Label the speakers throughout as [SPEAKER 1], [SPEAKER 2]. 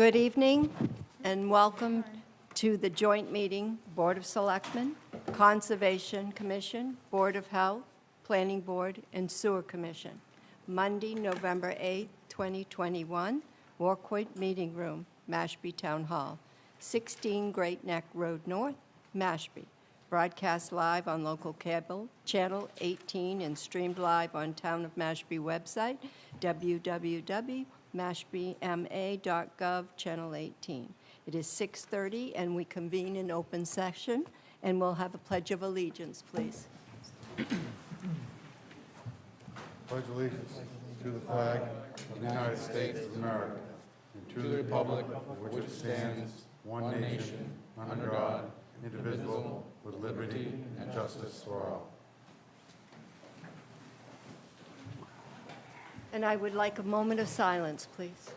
[SPEAKER 1] Good evening and welcome to the joint meeting, Board of Selectmen, Conservation Commission, Board of Health, Planning Board, and Sewer Commission. Monday, November 8th, 2021, Warcoit Meeting Room, Mashpee Town Hall, 16 Great Neck Road North, Mashpee. Broadcast live on local cable, channel 18, and streamed live on Town of Mashpee website, www.mashpeema.gov, channel 18. It is 6:30, and we convene in open session, and we'll have a Pledge of Allegiance, please.
[SPEAKER 2] Pledge allegiance to the flag of the United States of America and to the republic for which it stands, one nation, under God, indivisible, with liberty and justice for all.
[SPEAKER 1] And I would like a moment of silence, please.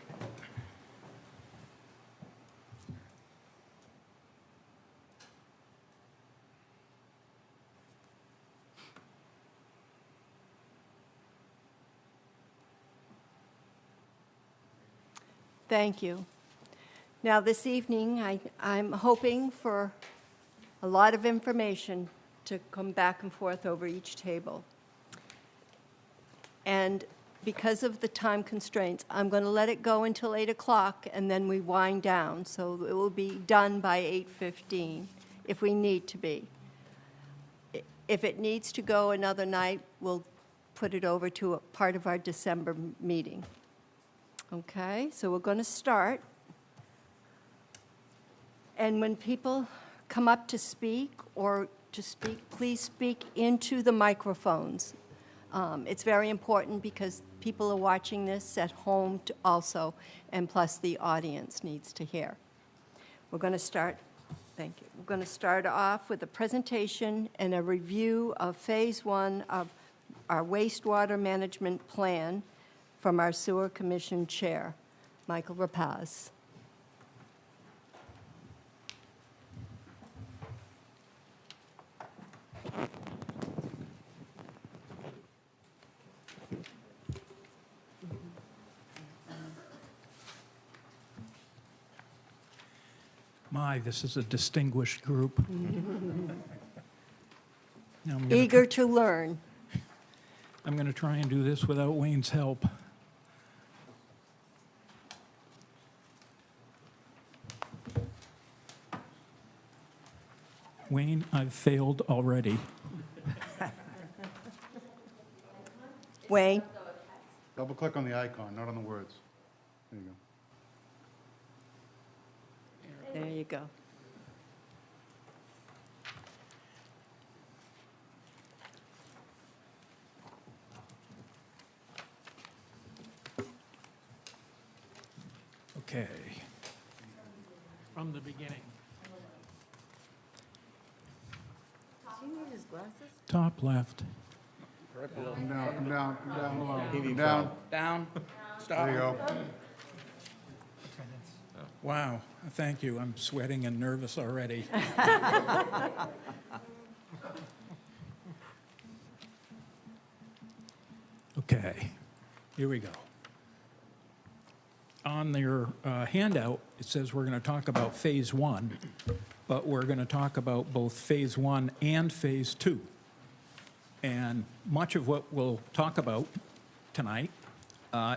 [SPEAKER 1] Thank you. Now, this evening, I'm hoping for a lot of information to come back and forth over each table. And because of the time constraints, I'm going to let it go until 8 o'clock, and then we wind down. So it will be done by 8:15 if we need to be. If it needs to go another night, we'll put it over to a part of our December meeting. Okay, so we're going to start. And when people come up to speak or to speak, please speak into the microphones. It's very important because people are watching this at home also, and plus the audience needs to hear. We're going to start, thank you. We're going to start off with a presentation and a review of Phase 1 of our wastewater management plan from our Sewer Commission Chair, Michael Rapaz.
[SPEAKER 3] My, this is a distinguished group. Now
[SPEAKER 1] Eager to learn.
[SPEAKER 3] I'm going to try and do this without Wayne's help. Wayne, I've failed already.
[SPEAKER 1] Wayne?
[SPEAKER 2] Double click on the icon, not on the words. There you go.
[SPEAKER 1] There you go.
[SPEAKER 3] Okay. From the beginning.
[SPEAKER 1] Does he need his glasses?
[SPEAKER 3] Top left.
[SPEAKER 2] Come down, come down, come down, come down.
[SPEAKER 4] Down, stop.
[SPEAKER 2] There you go.
[SPEAKER 3] Wow, thank you. I'm sweating and nervous already. Okay, here we go. On their handout, it says we're going to talk about Phase 1, but we're going to talk about both Phase 1 and Phase 2. And much of what we'll talk about tonight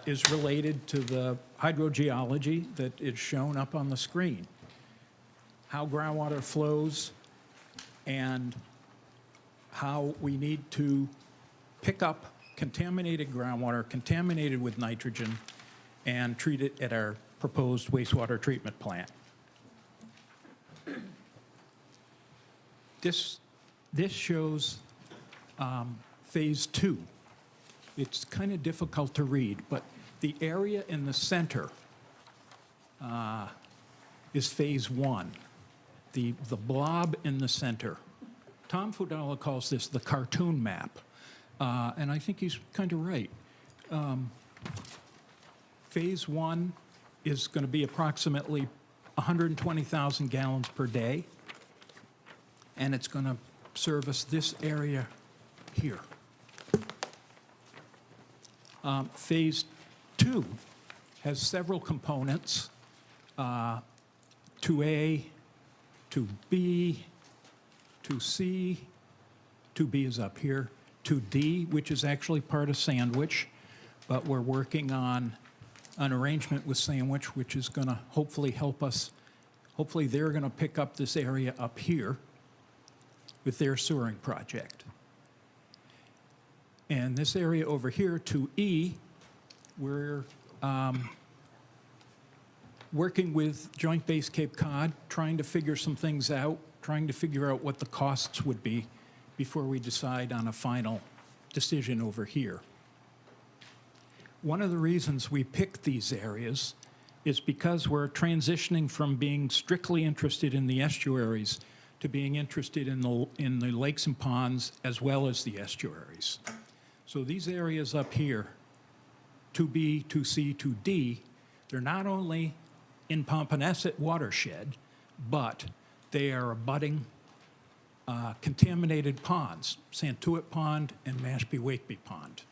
[SPEAKER 3] is related to the hydrogeology that is shown up on the screen. How groundwater flows and how we need to pick up contaminated groundwater, contaminated with nitrogen, and treat it at our proposed wastewater treatment plant. This shows Phase 2. It's kind of difficult to read, but the area in the center is Phase 1, the blob in the center. Tom Fudala calls this the cartoon map, and I think he's kind of right. Phase 1 is going to be approximately 120,000 gallons per day, and it's going to service this area here. Phase 2 has several components. 2A, 2B, 2C, 2B is up here, 2D, which is actually part of Sandwich, but we're working on an arrangement with Sandwich, which is going to hopefully help us. Hopefully, they're going to pick up this area up here with their sewering project. And this area over here, 2E, we're working with Joint Base Cape Cod, trying to figure some things out, trying to figure out what the costs would be before we decide on a final decision over here. One of the reasons we picked these areas is because we're transitioning from being strictly interested in the estuaries to being interested in the lakes and ponds as well as the estuaries. So these areas up here, 2B, 2C, 2D, they're not only in Pompanesett watershed, but they are abutting contaminated ponds, Santoid Pond and Mashpee-Wakeby Pond.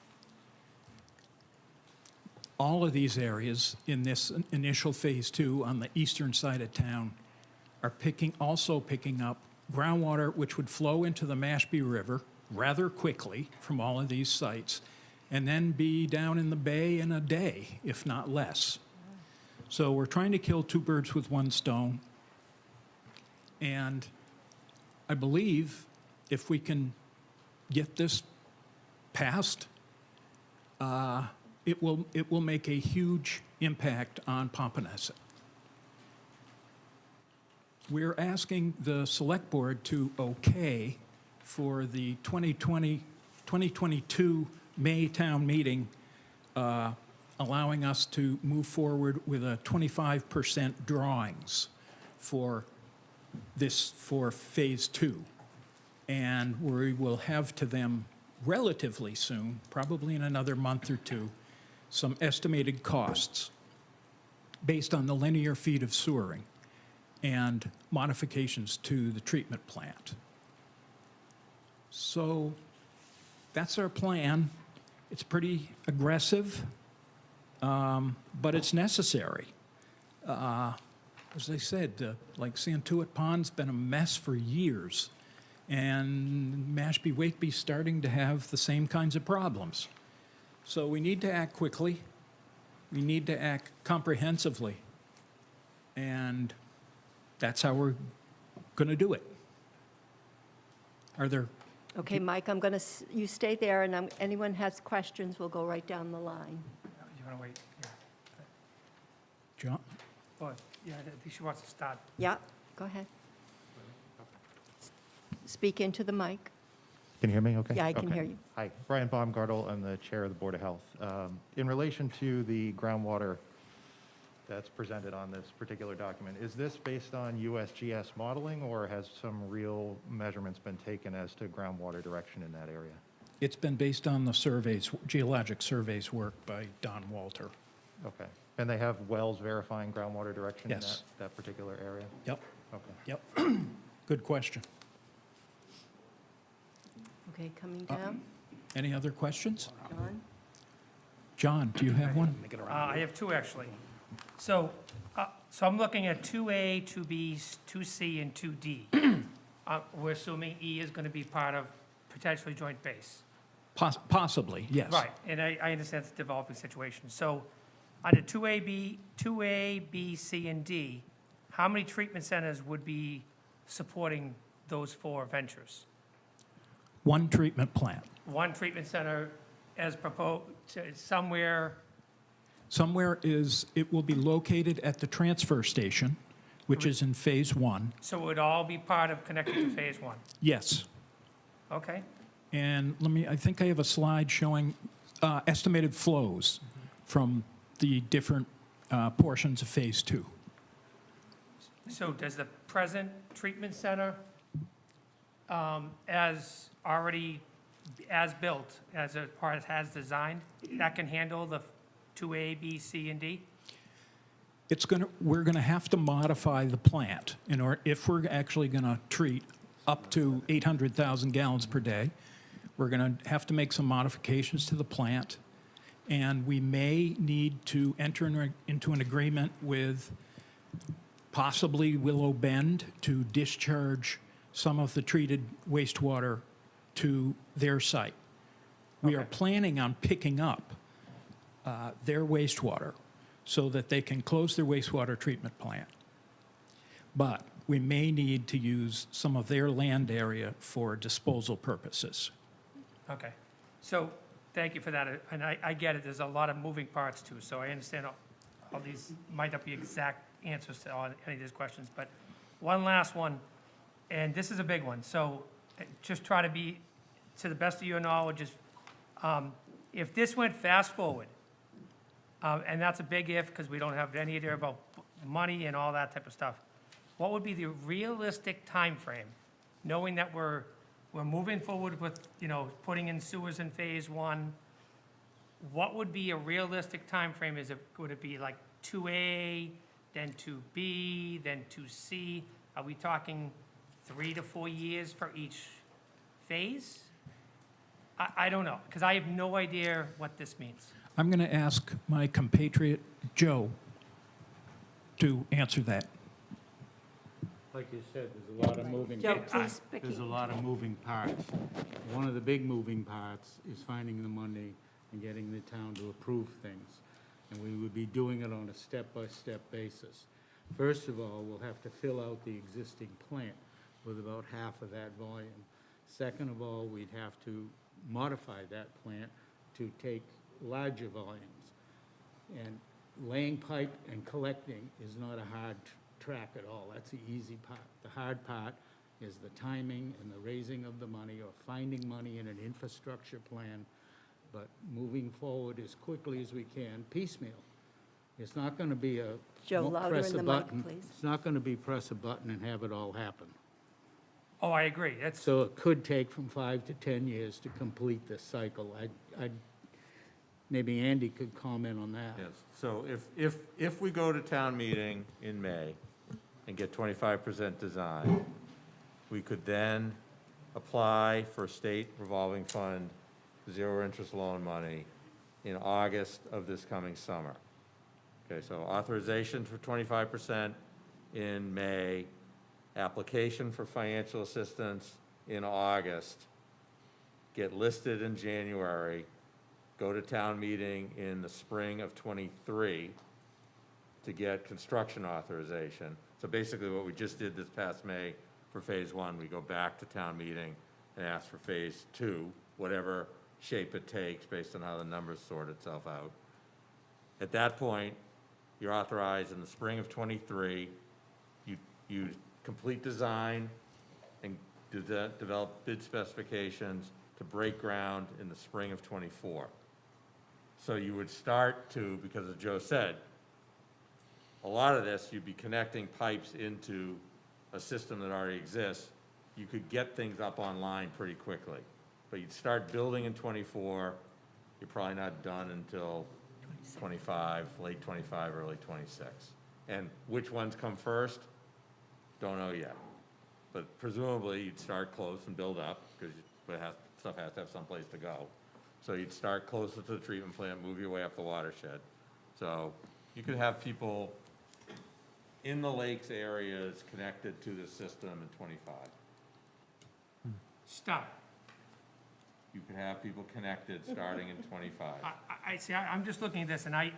[SPEAKER 3] All of these areas in this initial phase 2 on the eastern side of town are also picking up groundwater which would flow into the Mashpee River rather quickly from all of these sites and then be down in the bay in a day, if not less. So we're trying to kill two birds with one stone. And I believe if we can get this passed, it will make a huge impact on Pompanesett. We're asking the Select Board to okay for the 2022 May town meeting, allowing us to move forward with a 25% drawings for phase 2. And we will have to them relatively soon, probably in another month or two, some estimated costs based on the linear feet of sewering and modifications to the treatment plant. So that's our plan. It's pretty aggressive, but it's necessary. As I said, like Santoid Pond's been a mess for years, and Mashpee-Wakeby's starting to have the same kinds of problems. So we need to act quickly. We need to act comprehensively. And that's how we're going to do it. Are there...
[SPEAKER 1] Okay, Mike, I'm going to, you stay there, and anyone has questions, we'll go right down the line.
[SPEAKER 4] You want to wait? Yeah.
[SPEAKER 3] John?
[SPEAKER 4] Oh, yeah, I think she wants to start.
[SPEAKER 1] Yeah, go ahead. Speak into the mic.
[SPEAKER 5] Can you hear me okay?
[SPEAKER 1] Yeah, I can hear you.
[SPEAKER 5] Hi, Brian Baumgartel. I'm the chair of the Board of Health. In relation to the groundwater that's presented on this particular document, is this based on USGS modeling, or has some real measurements been taken as to groundwater direction in that area?
[SPEAKER 3] It's been based on the surveys, geologic surveys work by Don Walter.
[SPEAKER 5] Okay. And they have wells verifying groundwater direction in
[SPEAKER 3] Yes.
[SPEAKER 5] that particular area?
[SPEAKER 3] Yep,
[SPEAKER 5] Okay.
[SPEAKER 3] yep. Good question.
[SPEAKER 1] Okay, coming down.
[SPEAKER 3] Any other questions?
[SPEAKER 1] John?
[SPEAKER 3] John, do you have one?
[SPEAKER 4] I have two, actually. So I'm looking at 2A, 2B, 2C, and 2D. We're assuming E is going to be part of potentially joint base.
[SPEAKER 3] Possibly, yes.
[SPEAKER 4] Right, and I understand it's a developing situation. So under 2A, B, C, and D, how many treatment centers would be supporting those four ventures?
[SPEAKER 3] One treatment plant.
[SPEAKER 4] One treatment center as proposed, somewhere,
[SPEAKER 3] Somewhere it will be located at the transfer station, which is in phase 1.
[SPEAKER 4] so it would all be part of connected to phase 1?
[SPEAKER 3] Yes.
[SPEAKER 4] Okay,
[SPEAKER 3] And I think I have a slide showing estimated flows from the different portions of phase 2.
[SPEAKER 4] so does the present treatment center, as built, or as designed, that can handle the 2A, B, C, and D?
[SPEAKER 3] We're gonna have to modify the plant if we're actually gonna treat up to 800,000 gallons per day. We're gonna have to make some modifications to the plant, and we may need to enter into an agreement with possibly Willow Bend to discharge some of the treated wastewater to their site. We are
[SPEAKER 4] Okay.
[SPEAKER 3] planning on picking up their wastewater so that they can close their wastewater treatment plant. But we may need to use some of their land area for disposal purposes.
[SPEAKER 4] Okay. So, thank you for that, and I get it, there's a lot of moving parts too, so I understand all these might not be exact answers to any of these questions, but one last one, and this is a big one, so just try to be, to the best of your knowledge, if this went fast forward, and that's a big if, because we don't have any idea about money and all that type of stuff, what would be the realistic timeframe, knowing that we're moving forward with, putting in sewers in phase one? What would be a realistic timeframe? Would it be like 2A, then 2B, then 2C? Are we talking 3 to 4 years for each phase? I don't know, because I have no idea what this means.
[SPEAKER 3] I'm going to ask my compatriot Joe to answer that.
[SPEAKER 6] Like you said, there's a lot of moving.
[SPEAKER 1] Joe, please speak.
[SPEAKER 6] There's a lot of moving parts. One of the big moving parts is finding the money and getting the town to approve things. And we would be doing it on a step-by-step basis. First of all, we'll have to fill out the existing plant with about half of that volume. Second of all, we'd have to modify that plant to take larger volumes. And laying pipe and collecting is not a hard track at all. That's the easy part. The hard part is the timing and the raising of the money or finding money in an infrastructure plan, but moving forward as quickly as we can, piecemeal. It's not going to be a
[SPEAKER 1] Joe, louder
[SPEAKER 6] press
[SPEAKER 1] in
[SPEAKER 6] a
[SPEAKER 1] the mic,
[SPEAKER 6] button.
[SPEAKER 1] please.
[SPEAKER 6] It's not going to be press a button and have it all happen.
[SPEAKER 4] Oh, I agree, that's,
[SPEAKER 6] So it could take from 5 to 10 years to complete this cycle. Maybe Andy could comment on that.
[SPEAKER 7] Yes, so if we go to town meeting in May and get 25% design, we could then apply for state revolving fund, zero-interest loan money in August of this coming summer. Okay, so authorization for 25% in May, application for financial assistance in August, get listed in January, go to town meeting in the spring of '23 to get construction authorization. So basically what we just did this past May for phase one, we go back to town meeting and ask for phase two, whatever shape it takes based on how the numbers sort itself out. At that point, you're authorized in the spring of '23, you complete design and develop bid specifications to break ground in the spring of '24. So you would start to, because as Joe said, a lot of this, you'd be connecting pipes into a system that already exists. You could get things up online pretty quickly. But you'd start building in '24, you're probably not done until '25, late '25, early '26. And which ones come first? Don't know yet. But presumably, you'd start close and build up, because stuff has to have someplace to go. So you'd start closer to the treatment plant, move your way up the watershed. So you could have people in the lakes areas connected to the system in '25.
[SPEAKER 4] stop.
[SPEAKER 7] You could have people connected starting in '25.
[SPEAKER 4] I see, I'm just looking at this, and I'm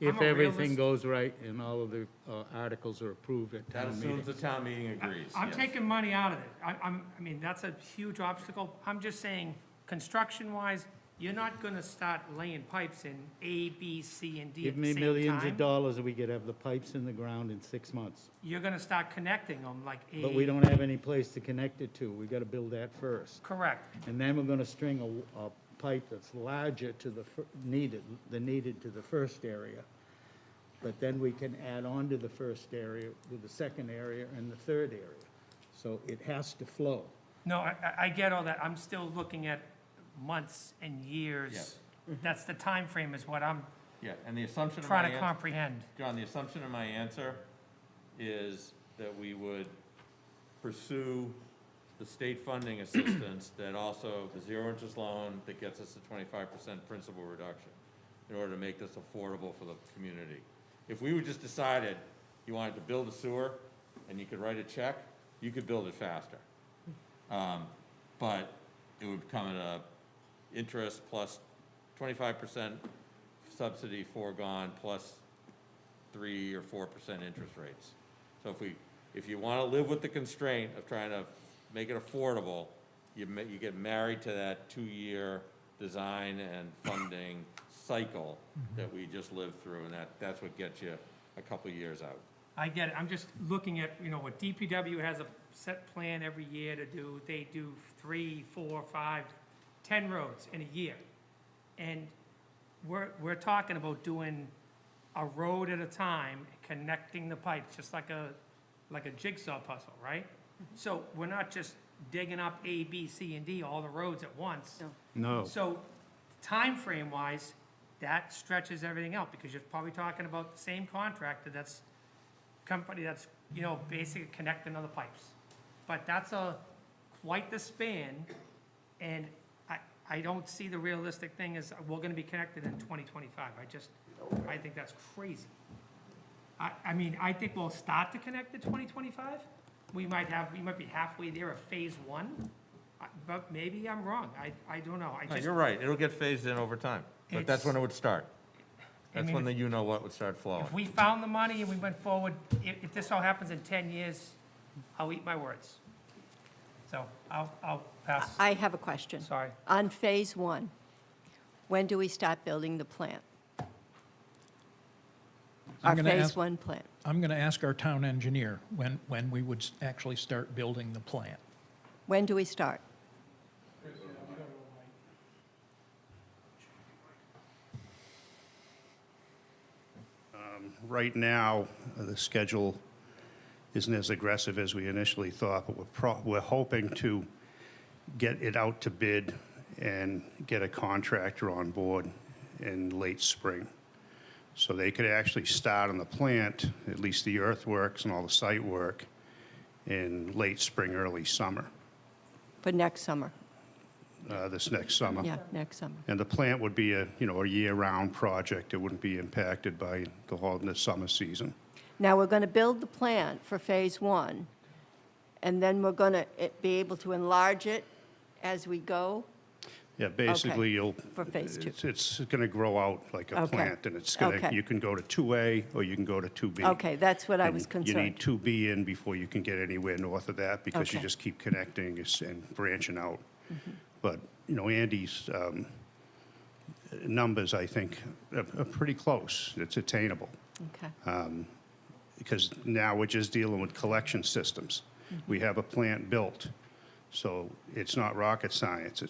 [SPEAKER 6] If
[SPEAKER 4] a
[SPEAKER 6] everything
[SPEAKER 4] realist.
[SPEAKER 6] goes right and all of the articles are approved at
[SPEAKER 7] That
[SPEAKER 6] town meeting.
[SPEAKER 7] assumes the town meeting agrees.
[SPEAKER 4] I'm
[SPEAKER 7] yes.
[SPEAKER 4] taking money out of it. I mean, that's a huge obstacle. I'm just saying, construction-wise, you're not gonna start laying pipes in A, B, C, and D
[SPEAKER 6] Give
[SPEAKER 4] at the
[SPEAKER 6] me
[SPEAKER 4] same
[SPEAKER 6] millions of
[SPEAKER 4] time.
[SPEAKER 6] dollars and we could have the pipes in the ground in 6 months.
[SPEAKER 4] You're gonna start connecting them like A.
[SPEAKER 6] But we don't have any place to connect it to. We gotta build that first.
[SPEAKER 4] Correct.
[SPEAKER 6] And then we're gonna string a pipe that's larger to the needed to the first area. But then we can add on to the first area with the second area and the third area. So it has to flow.
[SPEAKER 4] No, I get all that. I'm still looking at months and years. That's the time frame is what I'm
[SPEAKER 7] Yeah, and the assumption of my
[SPEAKER 4] trying to
[SPEAKER 7] answer,
[SPEAKER 4] comprehend.
[SPEAKER 7] John, the assumption of my answer is that we would pursue the state funding assistance that also, the zero-interest loan that gets us a 25% principal reduction in order to make this affordable for the community. If we would just decided, you wanted to build a sewer and you could write a check, you could build it faster. But it would come at a interest plus 25% subsidy foregone plus 3 or 4% interest rates. So if you want to live with the constraint of trying to make it affordable, you get married to that 2-year design and funding cycle that we just lived through, and that's what gets you a couple of years out.
[SPEAKER 4] I get it. I'm just looking at, what DPW has a set plan every year to do. They do 3, 4, 5, 10 roads in a year. And we're talking about doing a road at a time, connecting the pipes, just like a jigsaw puzzle, right? So we're not just digging up A, B, C, and D, all the roads at once.
[SPEAKER 6] No.
[SPEAKER 4] So time frame wise, that stretches everything out, because you're probably talking about the same contractor company that's, basically connecting other pipes. But that's quite the span, and I don't see the realistic thing as we're gonna be connected in 2025. I think that's crazy. I think we'll start to connect in 2025. We might be halfway there at phase 1, but maybe I'm wrong. I don't know.
[SPEAKER 7] No, you're right, it'll get phased in over time, but that's when it would start. That's when what would start flowing.
[SPEAKER 4] If we found the money and we went forward, if this all happens in 10 years, I'll eat my words. So I'll pass.
[SPEAKER 1] I have a question.
[SPEAKER 4] Sorry.
[SPEAKER 1] On phase 1, when do we start building the plant? Our
[SPEAKER 3] I'm gonna
[SPEAKER 1] phase
[SPEAKER 3] ask-
[SPEAKER 1] 1 plant.
[SPEAKER 3] I'm going to ask our town engineer when we would actually start building the plant.
[SPEAKER 1] When do we start?
[SPEAKER 8] Right now, the schedule isn't as aggressive as we initially thought, but we're hoping to get it out to bid and get a contractor on board in late spring. So they could actually start on the plant, at least the earthworks and all the site work, in late spring, early summer,
[SPEAKER 1] For next summer?
[SPEAKER 8] this next summer.
[SPEAKER 1] Yeah, next summer.
[SPEAKER 8] And the plant would be a year-round project. It wouldn't be impacted by the summer season.
[SPEAKER 1] Now, we're going to build the plant for phase 1, and then we're going to be able to enlarge it as we go?
[SPEAKER 8] Yeah, basically, you'll.
[SPEAKER 1] For phase 2.
[SPEAKER 8] It's going to grow out like a
[SPEAKER 1] Okay.
[SPEAKER 8] plant, and it's going to,
[SPEAKER 1] Okay.
[SPEAKER 8] you can go to 2A or you can go to 2B.
[SPEAKER 1] Okay, that's what I was
[SPEAKER 8] And you need
[SPEAKER 1] concerned.
[SPEAKER 8] 2B in before you can get anywhere north of that, because you
[SPEAKER 1] Okay.
[SPEAKER 8] just keep connecting and branching out.
[SPEAKER 1] Mm-hmm.
[SPEAKER 8] But, Andy's numbers, I think, are pretty close. It's attainable.
[SPEAKER 1] Okay,
[SPEAKER 8] Because now we're just dealing with collection systems. We have a plant built, so it's not rocket science.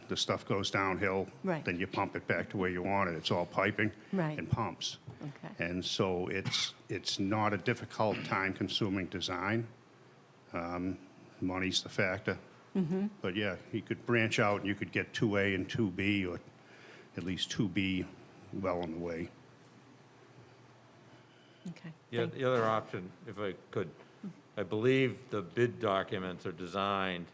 [SPEAKER 8] The stuff goes downhill.
[SPEAKER 1] Right.
[SPEAKER 8] Then you pump it back to where you want it. It's all piping
[SPEAKER 1] Right.
[SPEAKER 8] and pumps.
[SPEAKER 1] okay.
[SPEAKER 8] And so it's not a difficult, time-consuming design. Money's the factor. But yeah, you could branch out and you could get 2A and 2B, or at least 2B well on the way.
[SPEAKER 1] Okay.
[SPEAKER 7] Yeah, the other option, if I could, I believe the bid documents are designed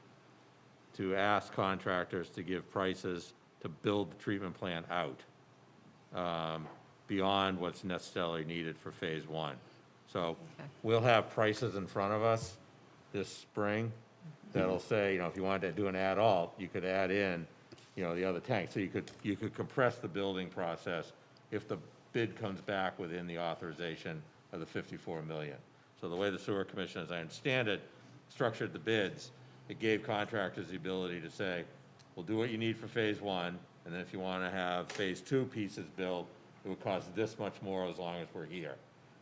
[SPEAKER 7] to ask contractors to give prices to build the treatment plant out beyond what's necessarily needed for phase 1. So
[SPEAKER 1] Okay.
[SPEAKER 7] we'll have prices in front of us this spring that'll say, if you wanted to do an add-alt, you could add in, the other tank. So you could compress the building process if the bid comes back within the authorization of the 54 million. So the way the sewer commission, as I understand it, structured the bids, it gave contractors the ability to say, we'll do what you need for phase 1, and then if you want to have phase 2 pieces built, it would cost this much more as long as we're here.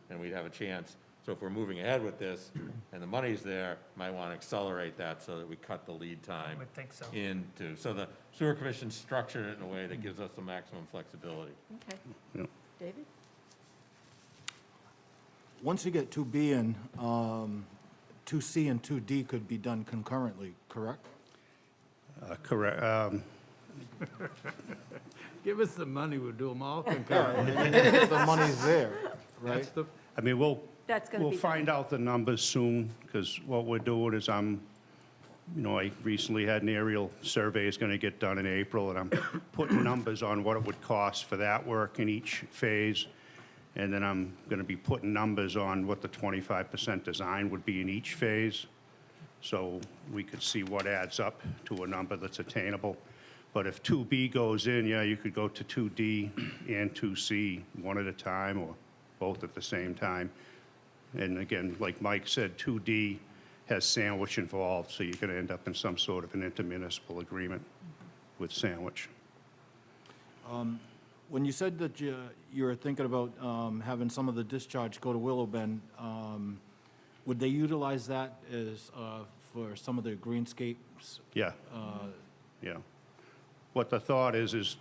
[SPEAKER 7] And we'd have a chance. So if we're moving ahead with this and the money's there, might want to accelerate that so that we cut the lead
[SPEAKER 4] I
[SPEAKER 7] time
[SPEAKER 4] would think so.
[SPEAKER 7] so the sewer commission structured it in a way that gives us the maximum flexibility.
[SPEAKER 1] Okay.
[SPEAKER 8] Yeah.
[SPEAKER 1] David?
[SPEAKER 9] Once you get 2B in, 2C and 2D could be done concurrently, correct?
[SPEAKER 8] Correct.
[SPEAKER 6] Give us the money, we'll do them all concurrently.
[SPEAKER 9] If the money's there, right?
[SPEAKER 6] That's the,
[SPEAKER 8] I mean, we'll
[SPEAKER 1] That's going to be.
[SPEAKER 8] find out the numbers soon, because what we're doing is I recently had an aerial survey is going to get done in April, and I'm putting numbers on what it would cost for that work in each phase, And then I'm going to be putting numbers on what the 25% design would be in each phase, so we could see what adds up to a number that's attainable. But if 2B goes in, yeah, you could go to 2D and 2C one at a time or both at the same time. And again, like Mike said, 2D has Sandwich involved, so you're going to end up in some sort of an intermunicipal agreement with Sandwich.
[SPEAKER 9] When you said that you were thinking about having some of the discharge go to Willow Bend, would they utilize that as for some of the greenscapes?
[SPEAKER 8] Yeah, yeah. What the thought is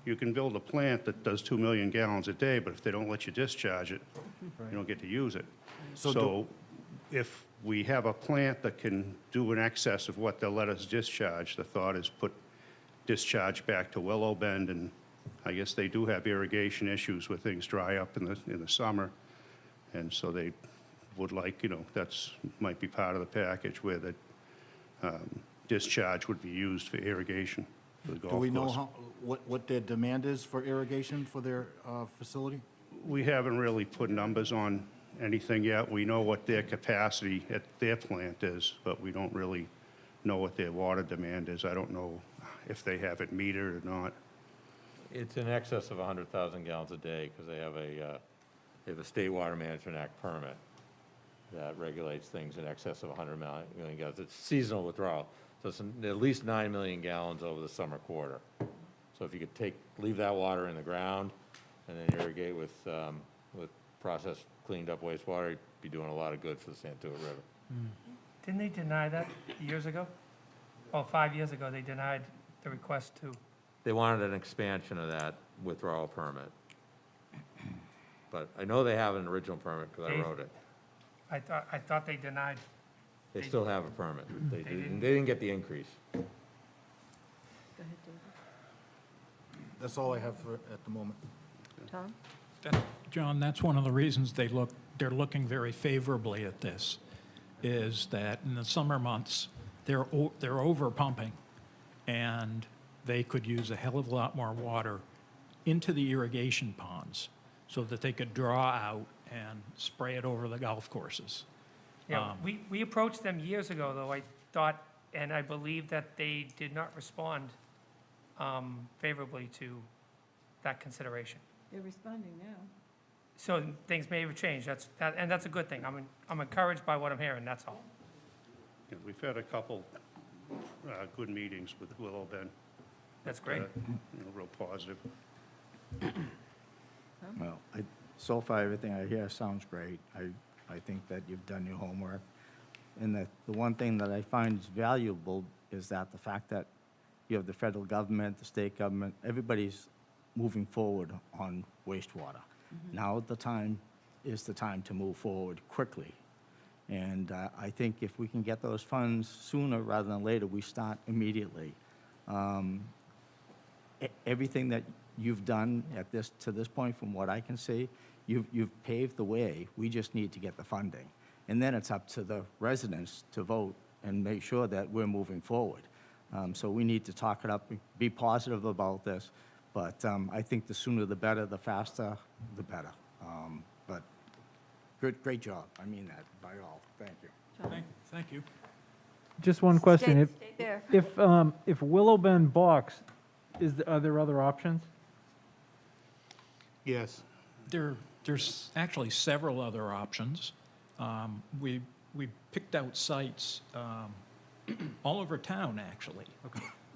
[SPEAKER 8] you can build a plant that does 2 million gallons a day, but if they don't let you discharge it, you don't get to use it. So if we have a plant that can do in excess of what they'll let us discharge, the thought is put discharge back to Willow Bend, and I guess they do have irrigation issues where things dry up in the summer, and so they would like, that's, might be part of the package where the discharge would be used for irrigation for the golf course.
[SPEAKER 9] Do we know what their demand is for irrigation for their facility?
[SPEAKER 8] We haven't really put numbers on anything yet. We know what their capacity at their plant is, but we don't really know what their water demand is. I don't know if they have it metered or not.
[SPEAKER 7] It's in excess of 100,000 gallons a day because they have a State Water Management Act permit that regulates things in excess of 100 million gallons. It's seasonal withdrawal, so it's at least 9 million gallons over the summer quarter. So if you could leave that water in the ground and then irrigate with processed, cleaned up wastewater, you'd be doing a lot of good for the Santoid River.
[SPEAKER 4] Didn't they deny that years ago? Well, 5 years ago, they denied the request to,
[SPEAKER 7] They wanted an expansion of that withdrawal permit. But I know they have an original permit because I
[SPEAKER 4] Dave?
[SPEAKER 7] wrote it.
[SPEAKER 4] I thought they denied.
[SPEAKER 7] They still have a permit. They didn't get the increase.
[SPEAKER 9] That's all I have at the moment.
[SPEAKER 1] Tom?
[SPEAKER 3] John, that's one of the reasons they're looking very favorably at this, is that in the summer months, they're over pumping, and they could use a hell of a lot more water into the irrigation ponds so that they could draw out and spray it over the golf courses.
[SPEAKER 4] Yeah, we approached them years ago, though, I thought, and I believe that they did not respond favorably to that consideration.
[SPEAKER 10] They're responding now.
[SPEAKER 4] So things may have changed, and that's a good thing. I'm encouraged by what I'm hearing, that's all.
[SPEAKER 8] Yeah, we've had a couple good meetings with Willow Bend.
[SPEAKER 4] That's great.
[SPEAKER 8] Real positive.
[SPEAKER 11] Well, so far, everything I hear sounds great. I think that you've done your homework. And the one thing that I find is valuable is that the fact that you have the federal government, the state government, everybody's moving forward on wastewater. Now the time is the time to move forward quickly. And I think if we can get those funds sooner rather than later, we start immediately. Everything that you've done to this point, from what I can see, you've paved the way. We just need to get the funding. And then it's up to the residents to vote and make sure that we're moving forward. So we need to talk it up, be positive about this. But I think the sooner the better, the faster, the better. But great job. I mean that by all. Thank you.
[SPEAKER 3] Thank you.
[SPEAKER 12] Just one question.
[SPEAKER 1] Stay there.
[SPEAKER 12] If Willow Bend balks, are there other options?
[SPEAKER 5] Yes.
[SPEAKER 3] There's actually several other options. We picked out sites all over town, actually,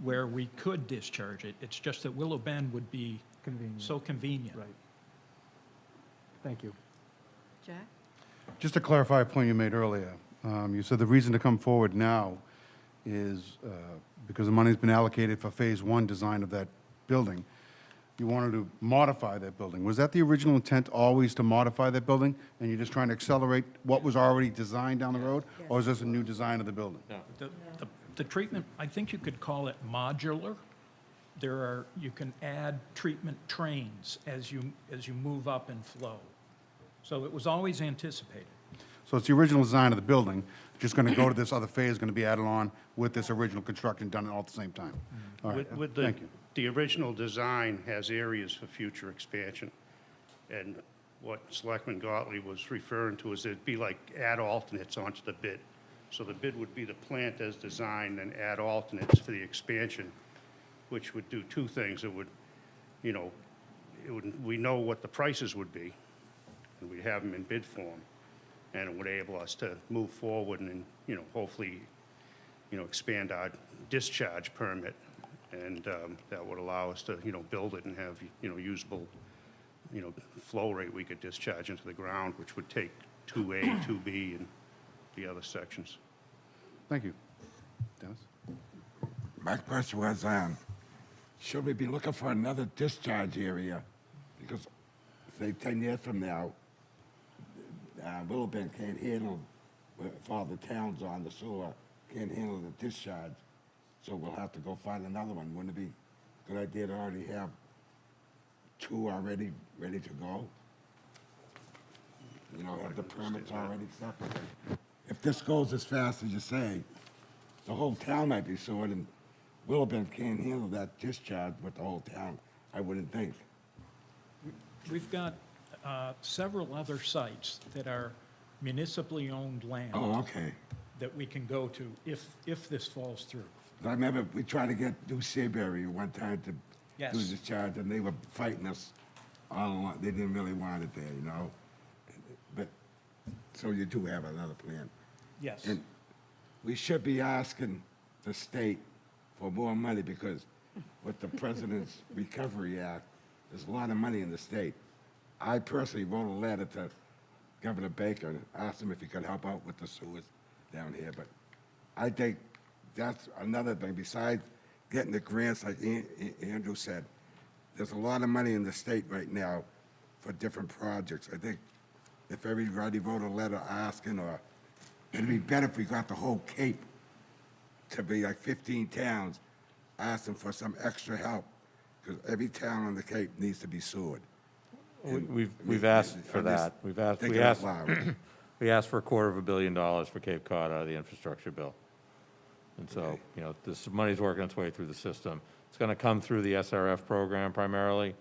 [SPEAKER 3] where we could discharge it. It's just that Willow Bend would be
[SPEAKER 12] Convenient.
[SPEAKER 3] so convenient.
[SPEAKER 12] Right. Thank you.
[SPEAKER 1] Jack?
[SPEAKER 2] Just to clarify a point you made earlier, you said the reason to come forward now is because the money's been allocated for Phase 1 design of that building. You wanted to modify that building. Was that the original intent, always to modify that building? And you're just trying to accelerate what was already designed down the road? Or is this a new design of the building?
[SPEAKER 3] The treatment, I think you could call it modular. You can add treatment trains as you move up and flow. So it was always anticipated.
[SPEAKER 2] So it's the original design of the building, just going to go to this other phase, going to be added on with this original construction done all at the same time? All right,
[SPEAKER 8] With
[SPEAKER 2] thank you.
[SPEAKER 8] the original design has areas for future expansion. And what Selectman Gottlieb was referring to is it'd be like add alternates onto the bid. So the bid would be the plant as designed and add alternates for the expansion, which would do two things. It would, you know, we know what the prices would be, and we'd have them in bid form, and it would enable us to move forward and, you know, hopefully, you know, expand our discharge permit, and that would allow us to, you know, build it and have, you know, usable, you know, flow rate we could discharge into the ground, which would take 2A, 2B, and the other sections.
[SPEAKER 2] Thank you. Dennis?
[SPEAKER 10] My question was, should we be looking for another discharge area? Because, say, 10 years from now, Willow Bend can't handle, if all the towns on the sewer can't handle the discharge, so we'll have to go find another one. Wouldn't it be a good idea to already have two already ready to go? You know, have the permits already set? If this goes as fast as you say, the whole town might be sewered, and Willow Bend can't handle that discharge with the whole town, I wouldn't think.
[SPEAKER 3] We've got several other sites that are municipally owned land
[SPEAKER 10] Oh, okay.
[SPEAKER 3] that we can go to if this falls through.
[SPEAKER 10] I remember we tried to get New Seabury one time to
[SPEAKER 3] Yes.
[SPEAKER 10] do discharge, and they were fighting us all along. They didn't really want it there, you know? But, so you do have another plan.
[SPEAKER 3] Yes.
[SPEAKER 10] And we should be asking the state for more money, because with the President's Recovery Act, there's a lot of money in the state. I personally wrote a letter to Governor Baker and asked him if he could help out with the sewers down here. But I think that's another thing. Besides getting the grants, like Andrew said, there's a lot of money in the state right now for different projects. I think if everybody wrote a letter asking, or it'd be better if we got the whole Cape to be like 15 towns asking for some extra help, because every town on the Cape needs to be sewered.
[SPEAKER 7] We've asked for that.
[SPEAKER 10] Thinking out loud.
[SPEAKER 7] We asked for $250 million for Cape Cod out of the infrastructure bill. And so,
[SPEAKER 10] Okay.
[SPEAKER 7] you know, this money's working its way through the system. It's going to come through the SRF program primarily,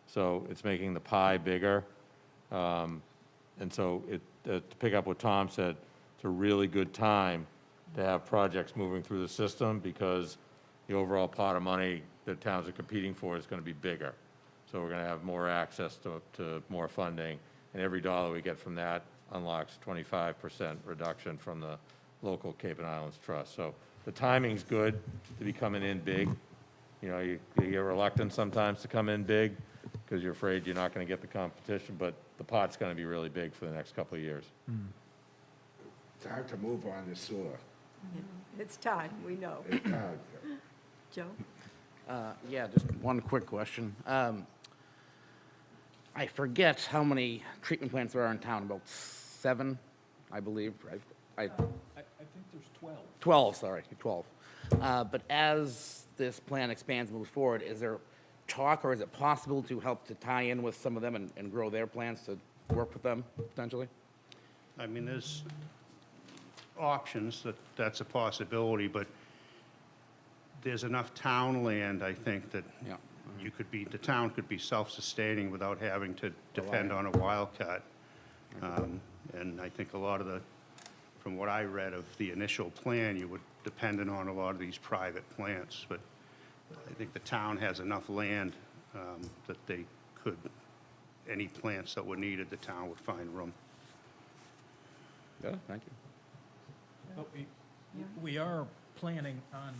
[SPEAKER 7] so it's making the pie bigger. And so to pick up what Tom said, it's a really good time to have projects moving through the system, because the overall pot of money that towns are competing for is going to be bigger. So we're going to have more access to more funding, and every dollar we get from that unlocks 25% reduction from the local Cape and Islands Trust. So the timing's good to be coming in big. You know, you get reluctant sometimes to come in big because you're afraid you're not going to get the competition, but the pot's going to be really big for the next couple of years.
[SPEAKER 10] Time to move on the sewer.
[SPEAKER 1] It's time, we know.
[SPEAKER 10] It's time.
[SPEAKER 1] Joe?
[SPEAKER 13] Yeah, just one quick question. I forget how many treatment plants there are in town, about 7, I believe, right?
[SPEAKER 3] I think there's 12.
[SPEAKER 13] 12, sorry, 12. But as this plan expands and moves forward, is there talk, or is it possible to help to tie in with some of them and grow their plans to work with them potentially?
[SPEAKER 8] I mean, there's options, that's a possibility, but there's enough town land, I think, that
[SPEAKER 13] Yeah.
[SPEAKER 8] you could be, the town could be self-sustaining without having to depend on a wildcat. And I think a lot of the, from what I read of the initial plan, you would depend on a lot of these private plants, but I think the town has enough land that they could, any plants that were needed, the town would find room.
[SPEAKER 13] Yeah, thank you.
[SPEAKER 3] But we are planning on,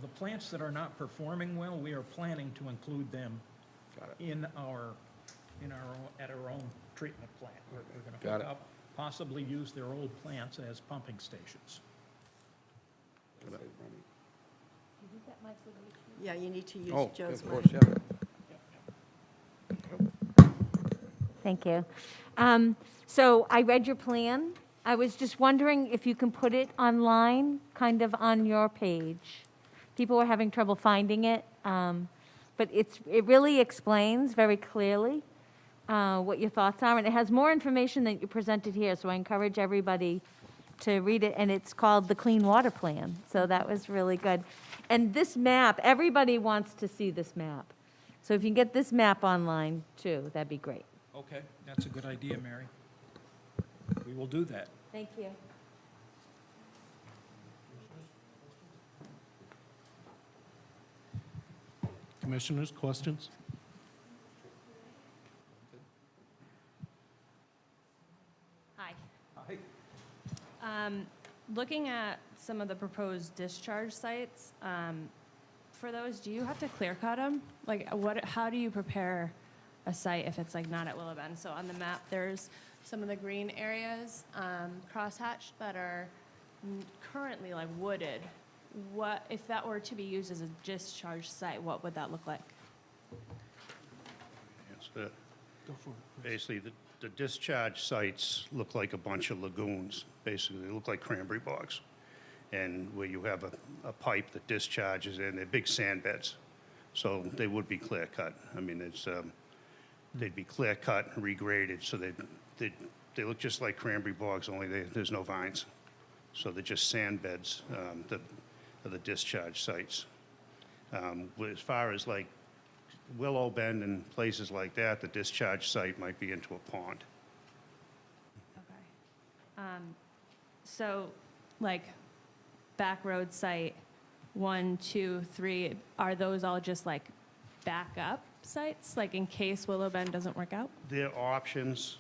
[SPEAKER 3] the plants that are not performing well, we are planning to include them
[SPEAKER 13] Got it.
[SPEAKER 3] at our own treatment plant. We're going to
[SPEAKER 13] Got
[SPEAKER 3] hook
[SPEAKER 13] it.
[SPEAKER 3] up, possibly use their old plants as pumping stations.
[SPEAKER 1] Yeah, you need to use
[SPEAKER 13] Oh,
[SPEAKER 1] Joe's
[SPEAKER 13] of
[SPEAKER 1] money.
[SPEAKER 13] course, yeah.
[SPEAKER 14] Thank you. So I read your plan. I was just wondering if you can put it online, kind of on your page. People were having trouble finding it, but it really explains very clearly what your thoughts are, and it has more information than you presented here, so I encourage everybody to read it, and it's called the Clean Water Plan, so that was really good. And this map, everybody wants to see this map. So if you can get this map online, too, that'd be great.
[SPEAKER 3] Okay, that's a good idea, Mary. We will do that.
[SPEAKER 14] Thank you.
[SPEAKER 15] Commissioners, questions?
[SPEAKER 16] Hi.
[SPEAKER 3] Hi.
[SPEAKER 16] Looking at some of the proposed discharge sites, for those, do you have to clear cut them? Like, how do you prepare a site if it's like not at Willow Bend? So on the map, there's some of the green areas, crosshatched, that are currently like wooded. What, if that were to be used as a discharge site, what would that look like?
[SPEAKER 8] Answer that. Basically, the discharge sites look like a bunch of lagoons. Basically, they look like cranberry bogs. And where you have a pipe that discharges in, they're big sand beds. So they would be clear cut. I mean, they'd be clear cut, regraded, so they look just like cranberry bogs, only there's no vines. So they're just sand beds, the discharge sites. As far as like Willow Bend and places like that, the discharge site might be into a pond.
[SPEAKER 16] Okay. So, like, back road site 1, 2, 3, are those all just like backup sites, like in case Willow Bend doesn't work out?
[SPEAKER 8] There are options.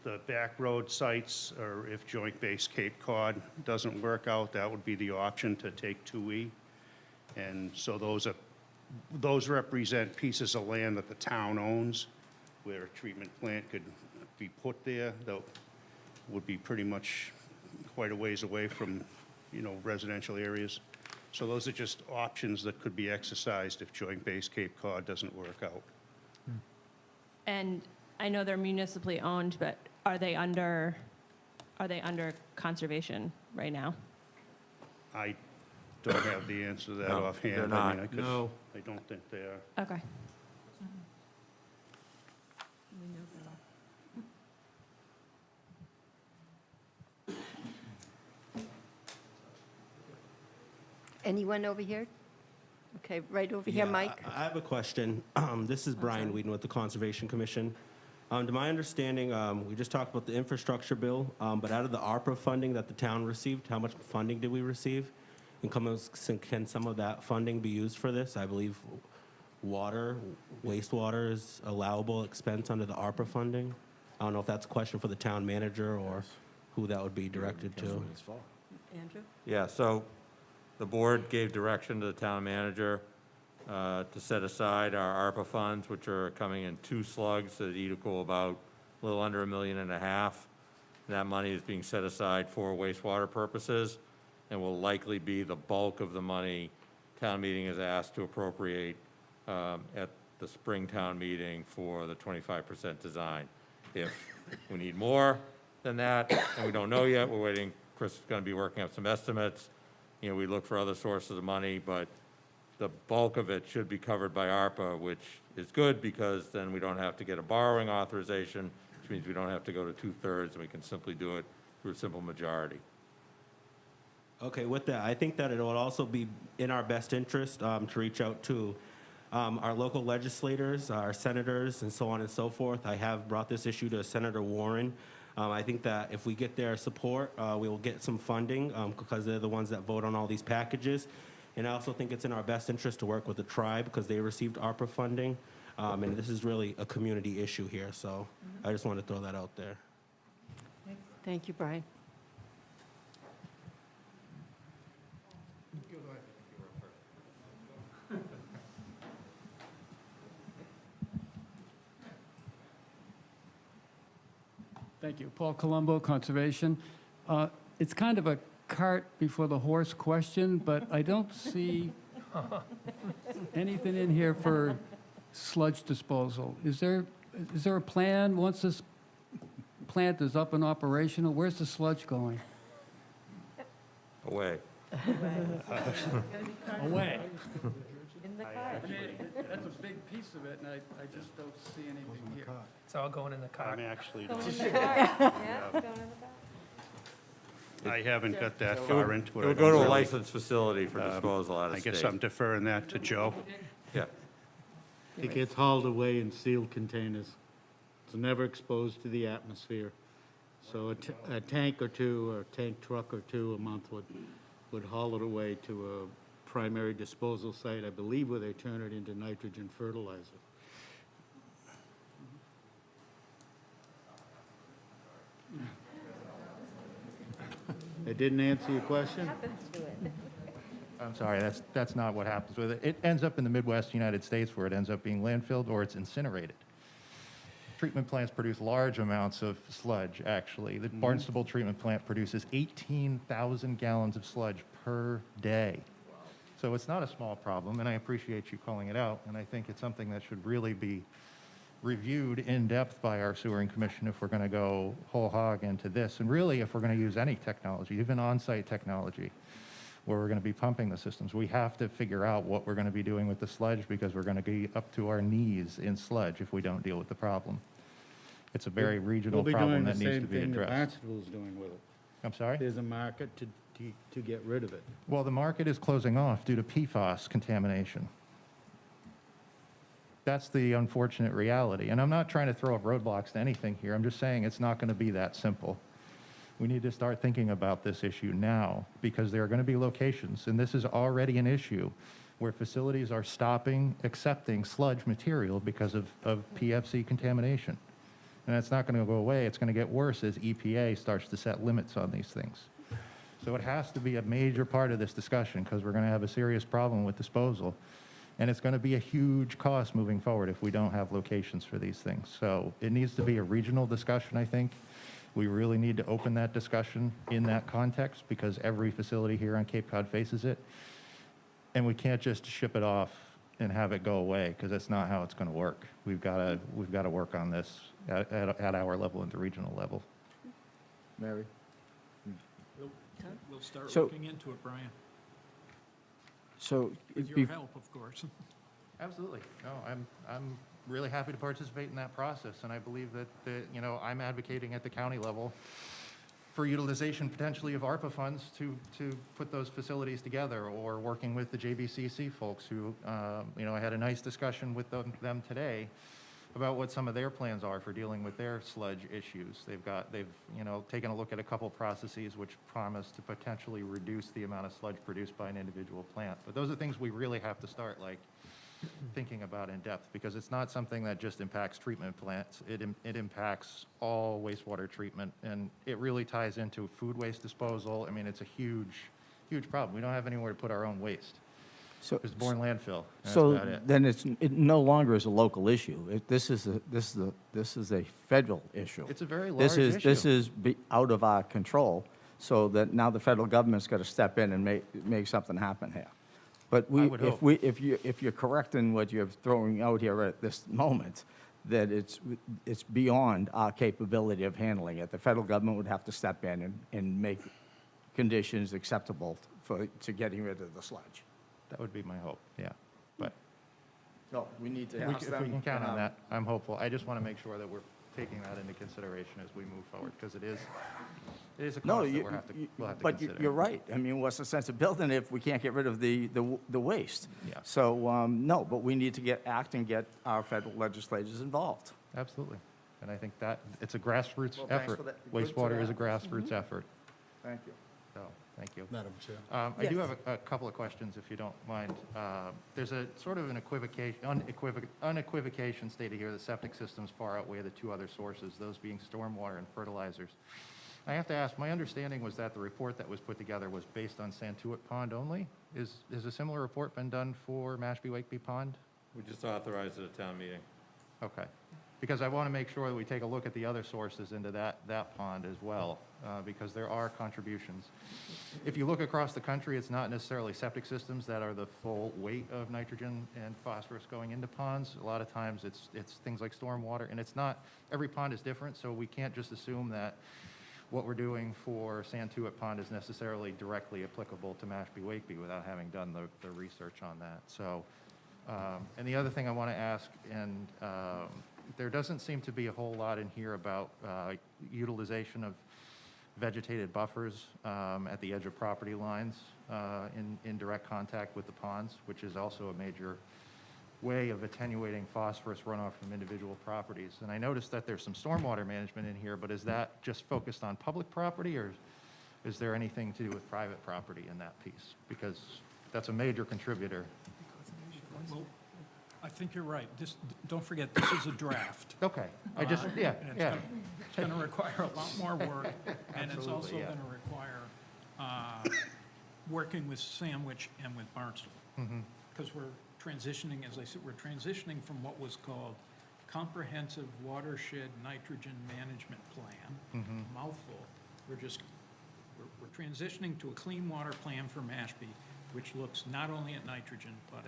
[SPEAKER 8] The back road sites, or if Joint Base Cape Cod doesn't work out, that would be the option to take 2E. And so those represent pieces of land that the town owns, where a treatment plant could be put there. That would be pretty much quite a ways away from, residential areas. So those are just options that could be exercised if Joint Base Cape Cod doesn't work out.
[SPEAKER 16] And I know they're municipally owned, but are they under conservation right now?
[SPEAKER 8] I don't have the answer to that
[SPEAKER 7] No,
[SPEAKER 8] offhand.
[SPEAKER 7] they're not.
[SPEAKER 15] No.
[SPEAKER 8] I don't think they are.
[SPEAKER 16] Okay.
[SPEAKER 1] Anyone over here? Okay, right over here, Mike.
[SPEAKER 17] I have a question. This is Brian Whedon with the Conservation Commission. To my understanding, we just talked about the infrastructure bill, but out of the ARPA funding that the town received, how much funding did we receive? And can some of that funding be used for this? I believe wastewater is allowable expense under the ARPA funding. I don't know if that's a question for the town manager or who that would be directed to.
[SPEAKER 1] Andrew?
[SPEAKER 7] Yeah, so the board gave direction to the town manager to set aside our ARPA funds, which are coming in 2 slugs that equal about a little under $1.5 million. And that money is being set aside for wastewater purposes and will likely be the bulk of the money town meeting is asked to appropriate at the spring town meeting for the 25% design. If we need more than that, and we don't know yet, we're waiting, Chris is going to be working up some estimates. We look for other sources of money, but the bulk of it should be covered by ARPA, which is good because then we don't have to get a borrowing authorization, which means we don't have to go to 2/3, and we can simply do it through a simple majority.
[SPEAKER 17] Okay, with that, I think that it will also be in our best interest to reach out to our local legislators, our senators, and so on and so forth. I have brought this issue to Senator Warren. I think that if we get their support, we will get some funding because they're the ones that vote on all these packages. And I also think it's in our best interest to work with the tribe because they received ARPA funding. And this is really a community issue here, so I just want to throw that out there.
[SPEAKER 1] Thank you, Brian.
[SPEAKER 18] Thank you. Paul Colombo, Conservation. It's kind of a cart before the horse question, but I don't see anything in here for sludge disposal. Is there a plan, once this plant is up and operational, where's the sludge going?
[SPEAKER 7] Away.
[SPEAKER 18] Away.
[SPEAKER 14] In the car.
[SPEAKER 18] That's a big piece of it, and I just don't see anything here.
[SPEAKER 4] It's all going in the car.
[SPEAKER 8] I'm actually,
[SPEAKER 14] Going in the car. Yeah, going in the car.
[SPEAKER 8] I haven't got that far into it.
[SPEAKER 7] It'll go to a licensed facility for disposal out of
[SPEAKER 8] I
[SPEAKER 7] state.
[SPEAKER 8] guess I'm deferring that to Joe.
[SPEAKER 7] Yeah.
[SPEAKER 6] It gets hauled away in sealed containers. It's never exposed to the atmosphere. So a tank or two, or a tank truck or two a month would haul it away to a primary disposal site, I believe, where they turn it into nitrogen fertilizer. I didn't answer your question?
[SPEAKER 5] I'm sorry, that's not what happens with it. It ends up in the Midwest United States where it ends up being landfilled or it's incinerated. Treatment plants produce large amounts of sludge, actually. The Barnstable treatment plant produces 18,000 gallons of sludge per day. So it's not a small problem, and I appreciate you calling it out, and I think it's something that should really be reviewed in depth by our sewering commission if we're going to go whole hog into this, and really if we're going to use any technology, even on-site technology, where we're going to be pumping the systems. We have to figure out what we're going to be doing with the sludge because we're going to be up to our knees in sludge if we don't deal with the problem. It's a very regional problem that needs to be addressed.
[SPEAKER 6] We'll be doing the same thing that Barnstable's doing with it.
[SPEAKER 5] I'm sorry?
[SPEAKER 6] There's a market to get rid of it.
[SPEAKER 5] Well, the market is closing off due to PFAS contamination. That's the unfortunate reality. And I'm not trying to throw up roadblocks to anything here. I'm just saying it's not going to be that simple. We need to start thinking about this issue now because there are going to be locations, and this is already an issue, where facilities are stopping accepting sludge material because of PFC contamination. And that's not going to go away. It's going to get worse as EPA starts to set limits on these things. So it has to be a major part of this discussion because we're going to have a serious problem with disposal. And it's going to be a huge cost moving forward if we don't have locations for these things. So it needs to be a regional discussion, I think. We really need to open that discussion in that context because every facility here on Cape Cod faces it. And we can't just ship it off and have it go away because that's not how it's going to work. We've got to work on this at our level and the regional level.
[SPEAKER 11] Mary?
[SPEAKER 3] We'll start
[SPEAKER 11] So-
[SPEAKER 3] looking into it, Brian,
[SPEAKER 11] So,
[SPEAKER 3] with your help, of course.
[SPEAKER 5] Absolutely. No, I'm really happy to participate in that process, and I believe that you know, I'm advocating at the county level for utilization potentially of ARPA funds to put those facilities together, or working with the JBCC folks who, you know, I had a nice discussion with them today about what some of their plans are for dealing with their sludge issues. They've you know, taken a look at a couple processes which promise to potentially reduce the amount of sludge produced by an individual plant. But those are things we really have to start thinking about in depth because it's not something that just impacts treatment plants. It impacts all wastewater treatment, and it really ties into food waste disposal. I mean, it's a huge problem. We don't have anywhere to put our own waste.
[SPEAKER 11] So,
[SPEAKER 5] It's born landfill. And
[SPEAKER 11] so
[SPEAKER 5] that's about it.
[SPEAKER 11] then it no longer is a local issue. This is a federal issue.
[SPEAKER 5] It's a very large issue.
[SPEAKER 11] This is out of our control, so that now the federal government's got to step in and make something happen here. But if you're correct in what you're throwing out here at this moment, that it's beyond our capability of handling it. The federal government would have to step in and make conditions acceptable to getting rid of the sludge.
[SPEAKER 5] That would be my hope, yeah. But
[SPEAKER 11] So we need to
[SPEAKER 5] if we can count on that, I'm hopeful. I just want to make sure that we're taking that into consideration as we move forward, because it is a cost that we'll have to
[SPEAKER 11] but
[SPEAKER 5] consider.
[SPEAKER 11] you're right. I mean, what's the sense of building it if we can't get rid of the waste?
[SPEAKER 5] Yeah.
[SPEAKER 11] So, no, but we need to act and get our federal legislators involved.
[SPEAKER 5] Absolutely. And I think that it's a grassroots
[SPEAKER 11] Well, thanks
[SPEAKER 5] effort.
[SPEAKER 11] for that. Good for
[SPEAKER 5] Wastewater is a
[SPEAKER 11] that.
[SPEAKER 5] grassroots effort.
[SPEAKER 11] Thank you.
[SPEAKER 5] So, thank you.
[SPEAKER 15] Madam Chair.
[SPEAKER 5] I do
[SPEAKER 11] Yes.
[SPEAKER 5] have a couple of questions, if you don't mind. There's a sort of an unequivocation stated here that septic systems far outweigh the two other sources, those being stormwater and fertilizers. I have to ask, my understanding was that the report that was put together was based on Santoid Pond only. Has a similar report been done for Mashpee Wakeby Pond?
[SPEAKER 7] We just authorized it at town meeting.
[SPEAKER 5] Okay. Because I want to make sure that we take a look at the other sources into that pond as well, because there are contributions. If you look across the country, it's not necessarily septic systems that are the full weight of nitrogen and phosphorus going into ponds. A lot of times it's things like stormwater, and it's not, every pond is different, so we can't just assume that what we're doing for Santoid Pond is necessarily directly applicable to Mashpee Wakeby without having done the research on that. So, and the other thing I want to ask, and there doesn't seem to be a whole lot in here about utilization of vegetated buffers at the edge of property lines in direct contact with the ponds, which is also a major way of attenuating phosphorus runoff from individual properties. And I noticed that there's some stormwater management in here, but is that just focused on public property, or is there anything to do with private property in that piece? Because that's a major contributor.
[SPEAKER 3] Well, I think you're right. Don't forget, this is a draft.
[SPEAKER 5] Okay,
[SPEAKER 3] And it's going to require a lot more work, and it's also
[SPEAKER 5] Absolutely, yeah.
[SPEAKER 3] going to require working with Sandwich and with Barnstable. Because we're transitioning, as I said, we're transitioning from what was called Comprehensive Watershed Nitrogen Management Plan, mouthful. We're transitioning to a clean water plan for Mashpee, which looks not only at nitrogen, but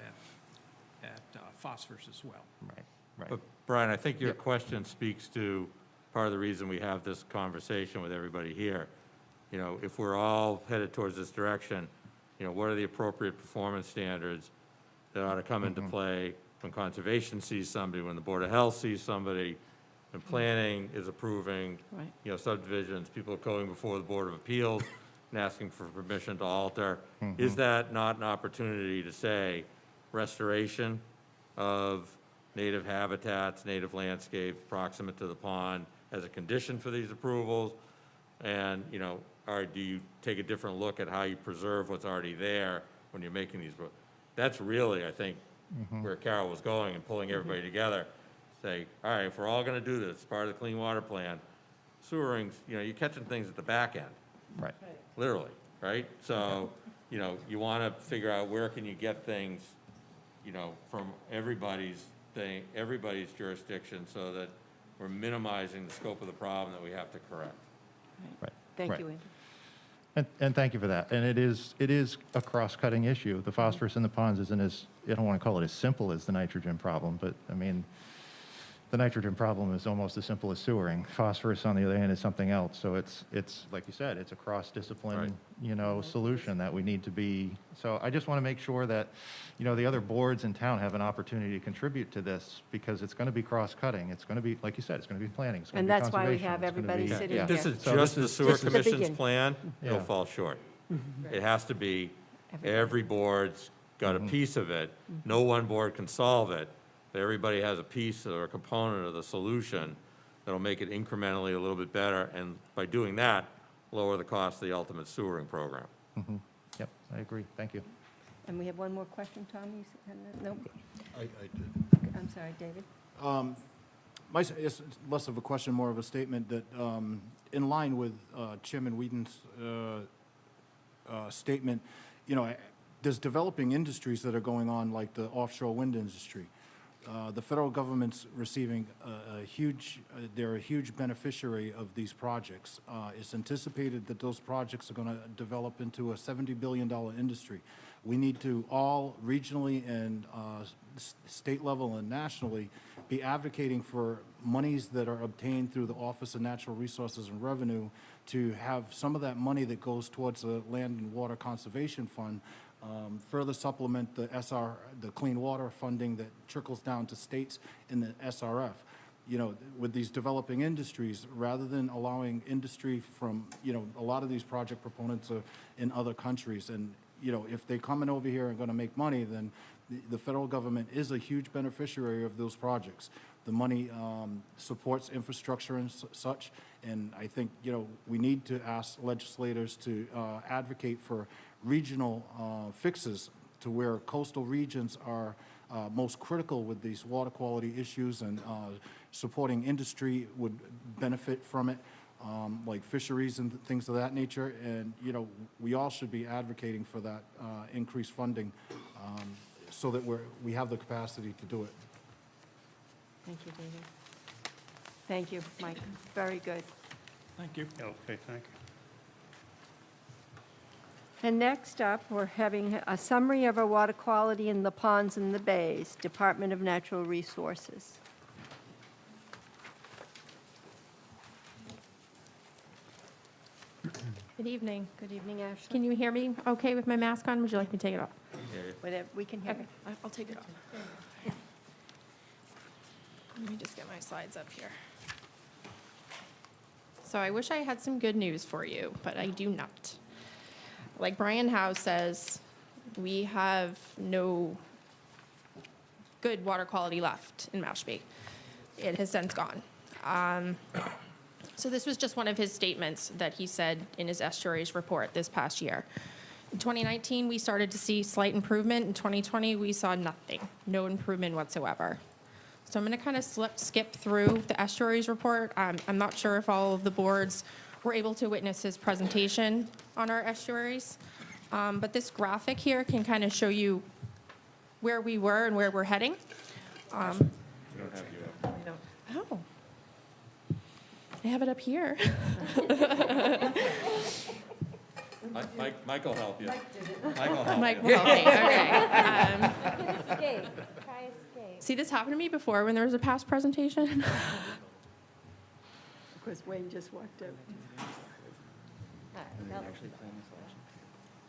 [SPEAKER 3] at phosphorus as well.
[SPEAKER 5] Right.
[SPEAKER 7] But Brian, I think your question speaks to part of the reason we have this conversation with everybody here. You know, if we're all headed towards this direction, you know, what are the appropriate performance standards that ought to come into play when conservation sees somebody, when the Board of Health sees somebody, when planning is approving,
[SPEAKER 1] Right.
[SPEAKER 7] you know, subdivisions, people are going before the Board of Appeals and asking for permission to alter. Is that not an opportunity to say restoration of native habitats, native landscapes proximate to the pond as a condition for these approvals? And, you know, or do you take a different look at how you preserve what's already there when you're making these? That's really, I think, where Carol was going and pulling everybody together. Say, all right, if we're all gonna do this, part of the clean water plan, sewerings, you know, you're catching things at the back end.
[SPEAKER 5] Right.
[SPEAKER 7] Literally, right? So, you know, you wanna figure out where can you get things, you know, from everybody's thing, everybody's jurisdiction, so that we're minimizing the scope of the problem that we have to correct.
[SPEAKER 5] Right.
[SPEAKER 1] Thank
[SPEAKER 5] Right.
[SPEAKER 1] you, Andy.
[SPEAKER 5] And thank you for that. And it is a cross-cutting issue. The phosphorus in the ponds isn't as, I don't want to call it as simple as the nitrogen problem, but I mean, the nitrogen problem is almost as simple as sewering. Phosphorus, on the other hand, is something else. So it's like you said, it's a cross-discipline,
[SPEAKER 7] Right.
[SPEAKER 5] you know, solution that we need to be. So I just want to make sure that, you know, the other boards in town have an opportunity to contribute to this, because it's going to be cross-cutting. It's going to be, like you said, it's going to be planning. It's going
[SPEAKER 1] And
[SPEAKER 5] to be
[SPEAKER 1] that's why we
[SPEAKER 5] conservation,
[SPEAKER 1] have
[SPEAKER 5] it's gonna
[SPEAKER 1] everybody
[SPEAKER 5] be-
[SPEAKER 1] sitting
[SPEAKER 5] yeah.
[SPEAKER 1] here.
[SPEAKER 7] This is
[SPEAKER 5] So
[SPEAKER 7] just the sewer
[SPEAKER 1] this is the
[SPEAKER 7] commission's
[SPEAKER 1] beginning.
[SPEAKER 7] plan, it'll
[SPEAKER 5] Yeah.
[SPEAKER 7] fall short. It has to be, every board's got a piece of it. No one board can solve it, but everybody has a piece or a component of the solution that'll make it incrementally a little bit better, and by doing that, lower the cost of the ultimate sewering program.
[SPEAKER 5] Yep, I agree. Thank you.
[SPEAKER 1] And we have one more question, Tom? You said, no?
[SPEAKER 9] I did.
[SPEAKER 1] Okay, I'm sorry, David.
[SPEAKER 9] It's less of a question, more of a statement that, in line with Chairman Whedon's statement, you know, there's developing industries that are going on, like the offshore wind industry. The federal government's receiving a huge, they're a huge beneficiary of these projects. It's anticipated that those projects are going to develop into a $70 billion industry. We need to all regionally and state level and nationally be advocating for monies that are obtained through the Office of Natural Resources and Revenue to have some of that money that goes towards the Land and Water Conservation Fund further supplement the the clean water funding that trickles down to states in the SRF. You know, with these developing industries, rather than allowing industry from, you know, a lot of these project proponents are in other countries. And, you know, if they're coming over here and going to make money, then the federal government is a huge beneficiary of those projects. The money supports infrastructure and such. And I think, you know, we need to ask legislators to advocate for regional fixes to where coastal regions are most critical with these water quality issues, and supporting industry would benefit from it, like fisheries and things of that nature. And, you know, we all should be advocating for that increased funding so that we have the capacity to do it.
[SPEAKER 1] Thank you, David. Thank you, Mike. Very good.
[SPEAKER 3] Thank you.
[SPEAKER 8] Okay, thank you.
[SPEAKER 1] And next up, we're having a summary of our water quality in the ponds and the bays, Department of Natural Resources.
[SPEAKER 19] Good evening.
[SPEAKER 1] Good evening, Ashley.
[SPEAKER 19] Can you hear me okay with my mask on? Would you like me to take it off?
[SPEAKER 1] Whatever, we can hear
[SPEAKER 19] Okay,
[SPEAKER 1] you.
[SPEAKER 19] I'll take it off. Let me just get my slides up here. So I wish I had some good news for you, but I do not. Like Brian Howe says, we have no good water quality left in Mashpee. It has since gone. So this was just one of his statements that he said in his estuaries report this past year. In 2019, we started to see slight improvement. In 2020, we saw nothing, no improvement whatsoever. So I'm going to kind of skip through the estuaries report. I'm not sure if all of the boards were able to witness his presentation on our estuaries, but this graphic here can kind of show you where we were and where we're heading. Oh. I have it up here.
[SPEAKER 7] Mike will help you. Mike will help
[SPEAKER 19] Mike
[SPEAKER 7] you.
[SPEAKER 19] will help me, okay.
[SPEAKER 14] Escape, try escape.
[SPEAKER 19] See, this happened to me before when there was a past presentation.
[SPEAKER 1] Because Wayne just walked out.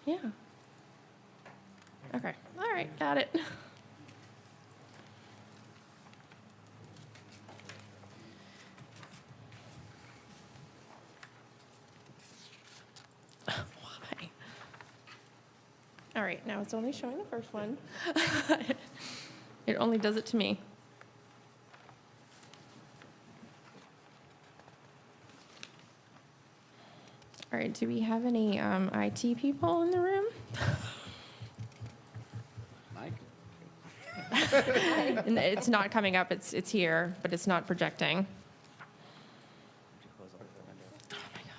[SPEAKER 19] Yeah. Okay, all right, got it. Why? All right, now it's only showing the first one. It only does it to me. All right, do we have any IT people in the room?
[SPEAKER 13] Mike?
[SPEAKER 19] And it's not coming up, it's here, but it's not projecting. Oh my God.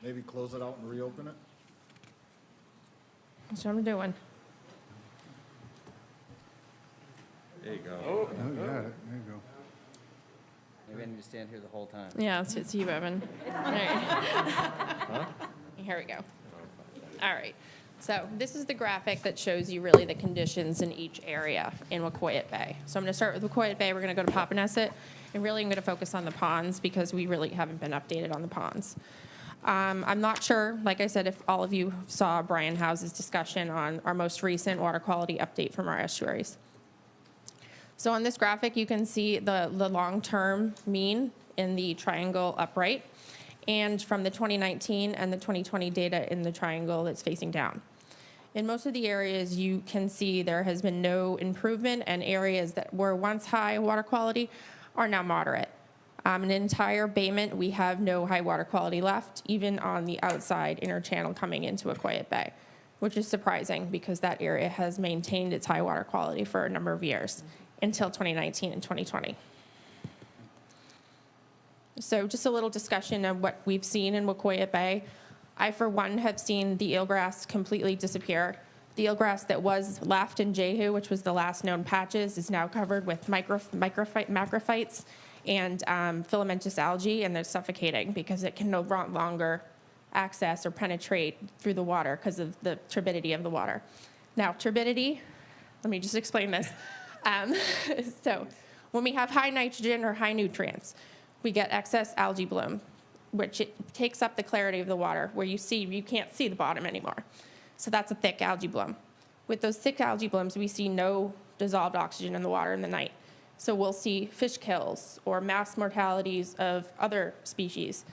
[SPEAKER 9] Maybe close it out and reopen it?
[SPEAKER 19] That's what I'm doing.
[SPEAKER 7] There you go.
[SPEAKER 2] Oh, yeah, there you go.
[SPEAKER 13] Maybe I need to stand here the whole time.
[SPEAKER 19] Yeah, it's you, Evan. All right. Here we go. All right. So this is the graphic that shows you really the conditions in each area in Coyote Bay. So I'm going to start with Coyote Bay. We're going to go to Papaneset. And really I'm going to focus on the ponds because we really haven't been updated on the ponds. I'm not sure, like I said, if all of you saw Brian House's discussion on our most recent water quality update from our estuaries. So on this graphic, you can see the long-term mean in the triangle upright, and from the 2019 and the 2020 data in the triangle that's facing down. In most of the areas, you can see there has been no improvement, and areas that were once high water quality are now moderate. An entire bayment, we have no high water quality left, even on the outside inner channel coming into Coyote Bay, which is surprising because that area has maintained its high water quality for a number of years until 2019 and 2020. So just a little discussion of what we've seen in Coyote Bay. I, for one, have seen the eelgrass completely disappear. The eelgrass that was left in Jehu, which was the last known patches, is now covered with macrophytes and filamentous algae, and they're suffocating because it can no longer access or penetrate through the water because of the turbidity of the water. Now, turbidity, let me just explain this. So when we have high nitrogen or high nutrients, we get excess algae bloom, which it takes up the clarity of the water where you can't see the bottom anymore. So that's a thick algae bloom. With those thick algae blooms, we see no dissolved oxygen in the water in the night. So we'll see fish kills or mass mortalities of other species.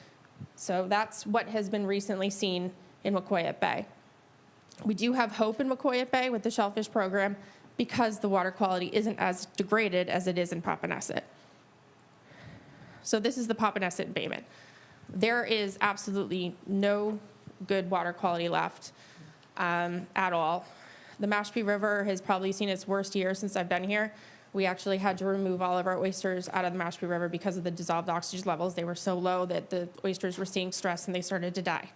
[SPEAKER 19] So that's what has been recently seen in Coyote Bay. We do have hope in Coyote Bay with the shellfish program because the water quality isn't as degraded as it is in Papaneset. So this is the Papaneset bayment. There is absolutely no good water quality left at all. The Mashpee River has probably seen its worst year since I've been here. We actually had to remove all of our oysters out of the Mashpee River because of the dissolved oxygen levels. They were so low that the oysters were seeing stress and they started to die.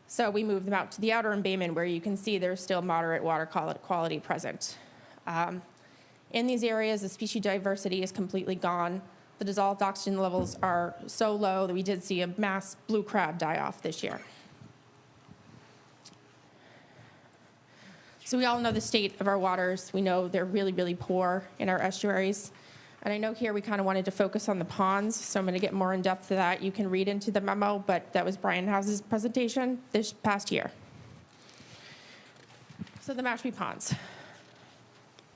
[SPEAKER 19] So we moved them out to the outer embayment where you can see there's still moderate water quality present. In these areas, the species diversity is completely gone. The dissolved oxygen levels are so low that we did see a mass blue crab die off this year. So we all know the state of our waters. We know they're really, really poor in our estuaries. And I know here we kind of wanted to focus on the ponds, so I'm going to get more in depth to that. You can read into the memo, but that was Brian House's presentation this past year. So the Mashpee ponds.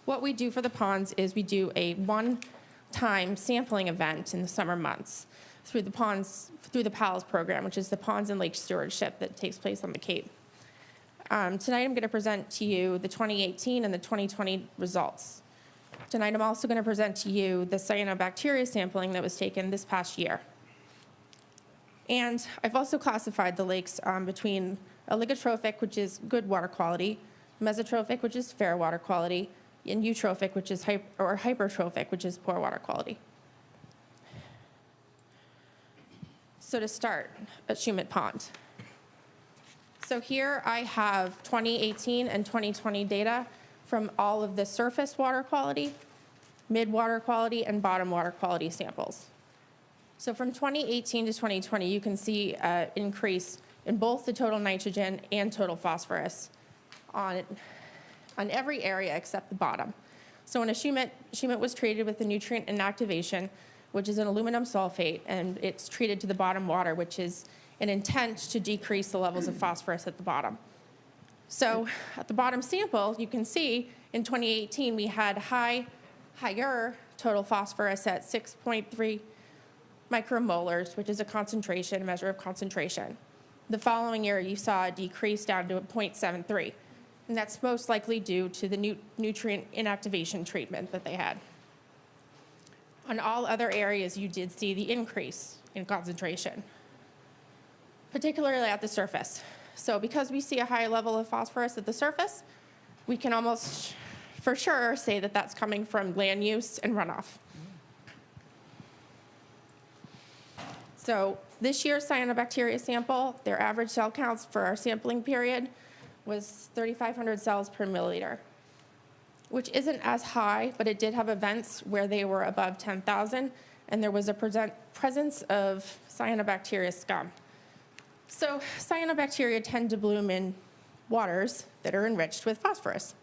[SPEAKER 19] What we do for the ponds is we do a one-time sampling event in the summer months. through the PALS program, which is the Ponds and Lake Stewardship that takes place on the Cape. Tonight I'm going to present to you the 2018 and the 2020 results. Tonight I'm also going to present to you the cyanobacteria sampling that was taken this past year. And I've also classified the lakes between oligotrophic, which is good water quality, mesotrophic, which is fair water quality, and eutrophic, which is hypertrophic, which is poor water quality. So to start, at Shumet Pond. So here I have 2018 and 2020 data from all of the surface water quality, mid water quality, and bottom water quality samples. So from 2018 to 2020, you can see an increase in both the total nitrogen and total phosphorus on every area except the bottom. So when Shumet was treated with the nutrient inactivation, which is an aluminum sulfate, and it's treated to the bottom water, which is an intent to decrease the levels of phosphorus at the bottom. So at the bottom sample, you can see in 2018, we had higher total phosphorus at 6.3 micromolars, which is a measure of concentration. The following year, you saw a decrease down to 0.73, and that's most likely due to the nutrient inactivation treatment that they had. On all other areas, you did see the increase in concentration, particularly at the surface. So because we see a high level of phosphorus at the surface, we can almost for sure say that that's coming from land use and runoff. So this year's cyanobacteria sample, their average cell counts for our sampling period was 3,500 cells per milliliter, which isn't as high, but it did have events where they were above 10,000, and there was a presence of cyanobacteria scum. So cyanobacteria tend to bloom in waters that are enriched with phosphorus.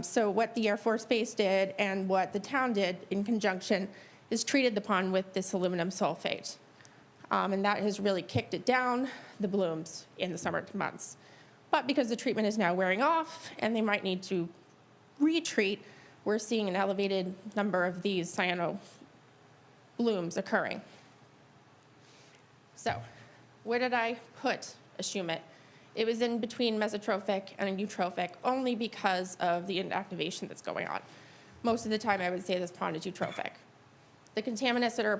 [SPEAKER 19] So what the Air Force Base did and what the town did in conjunction is treated the pond with this aluminum sulfate. And that has really kicked it down, the blooms, in the summer months. But because the treatment is now wearing off and they might need to retreat, we're seeing an elevated number of these cyano blooms occurring. So where did I put a Shumet? It was in between mesotrophic and eutrophic only because of the inactivation that's going on. Most of the time I would say this pond is eutrophic. The contaminants that are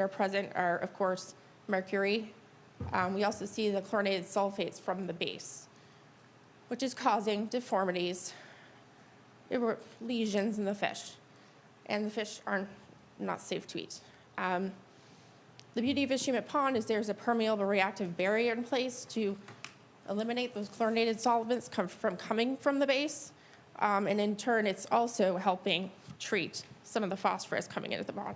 [SPEAKER 19] present are, of course, mercury. We also see the chlorinated sulfates from the base, which is causing deformities, lesions in the fish. And the fish are not safe to eat. The beauty of a Shumet pond is there's a permeable reactive barrier in place to eliminate those chlorinated solvents coming from the base. And in turn, it's also helping treat some of the phosphorus coming into the pond.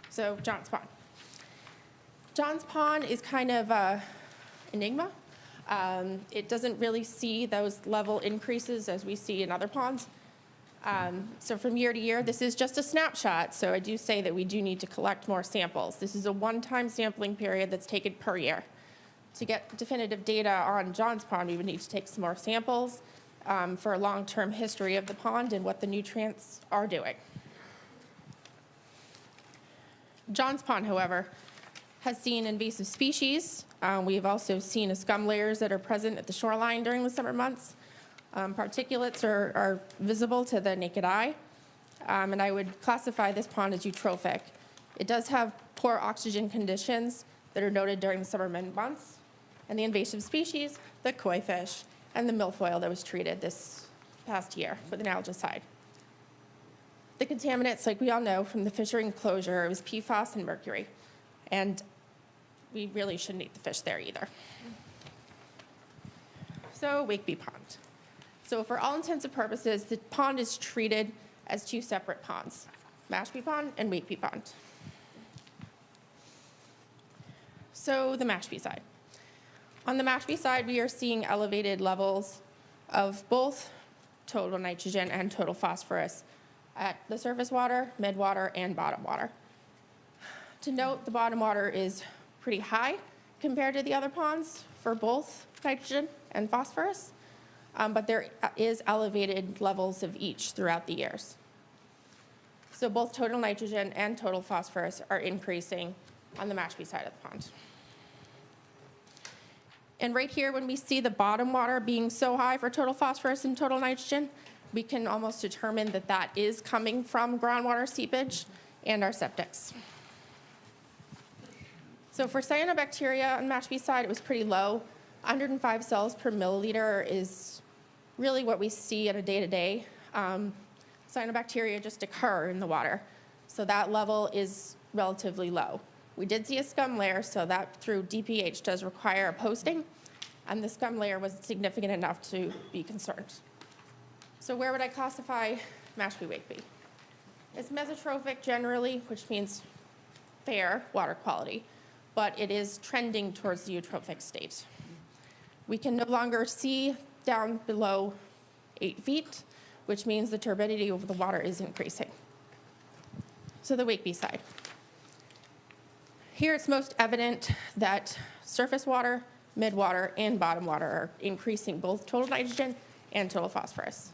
[SPEAKER 19] So John's Pond. John's Pond is kind of an enigma. It doesn't really see those level increases as we see in other ponds. So from year to year, this is just a snapshot, so I do say that we do need to collect more samples. This is a one-time sampling period that's taken per year. To get definitive data on John's Pond, we would need to take some more samples for a long-term history of the pond and what the nutrients are doing. John's Pond, however, has seen invasive species. We've also seen scum layers that are present at the shoreline during the summer months. Particulates are visible to the naked eye, and I would classify this pond as eutrophic. It does have poor oxygen conditions that are noted during the summer months, and the invasive species, the koi fish, and the milfoil that was treated this past year with an algicide. The contaminants, like we all know from the fishery enclosure, it was PFAS and mercury, and we really shouldn't eat the fish there either. So Wakeby Pond. So for all intents and purposes, the pond is treated as two separate ponds, Mashpee Pond and Wakeby Pond. So the Mashpee side. On the Mashpee side, we are seeing elevated levels of both total nitrogen and total phosphorus at the surface water, mid-water, and bottom water. To note, the bottom water is pretty high compared to the other ponds for both nitrogen and phosphorus, but there is elevated levels of each throughout the years. So both total nitrogen and total phosphorus are increasing on the Mashpee side of the pond. And right here, when we see the bottom water being so high for total phosphorus and total nitrogen, we can almost determine that that is coming from groundwater seepage and our septics. So for cyanobacteria on Mashpee side, it was pretty low. 105 cells per milliliter is really what we see on a day-to-day. Cyanobacteria just occur in the water, so that level is relatively low. We did see a scum layer, so that through DPH does require a posting, and the scum layer was significant enough to be concerned. So where would I classify Mashpee Wakeby? It's mesotrophic generally, which means fair water quality, but it is trending towards the eutrophic state. We can no longer see down below 8 feet, which means the turbidity of the water is increasing. So the Wakeby side. Here it's most evident that surface water, midwater, and bottom water are increasing both total nitrogen and total phosphorus.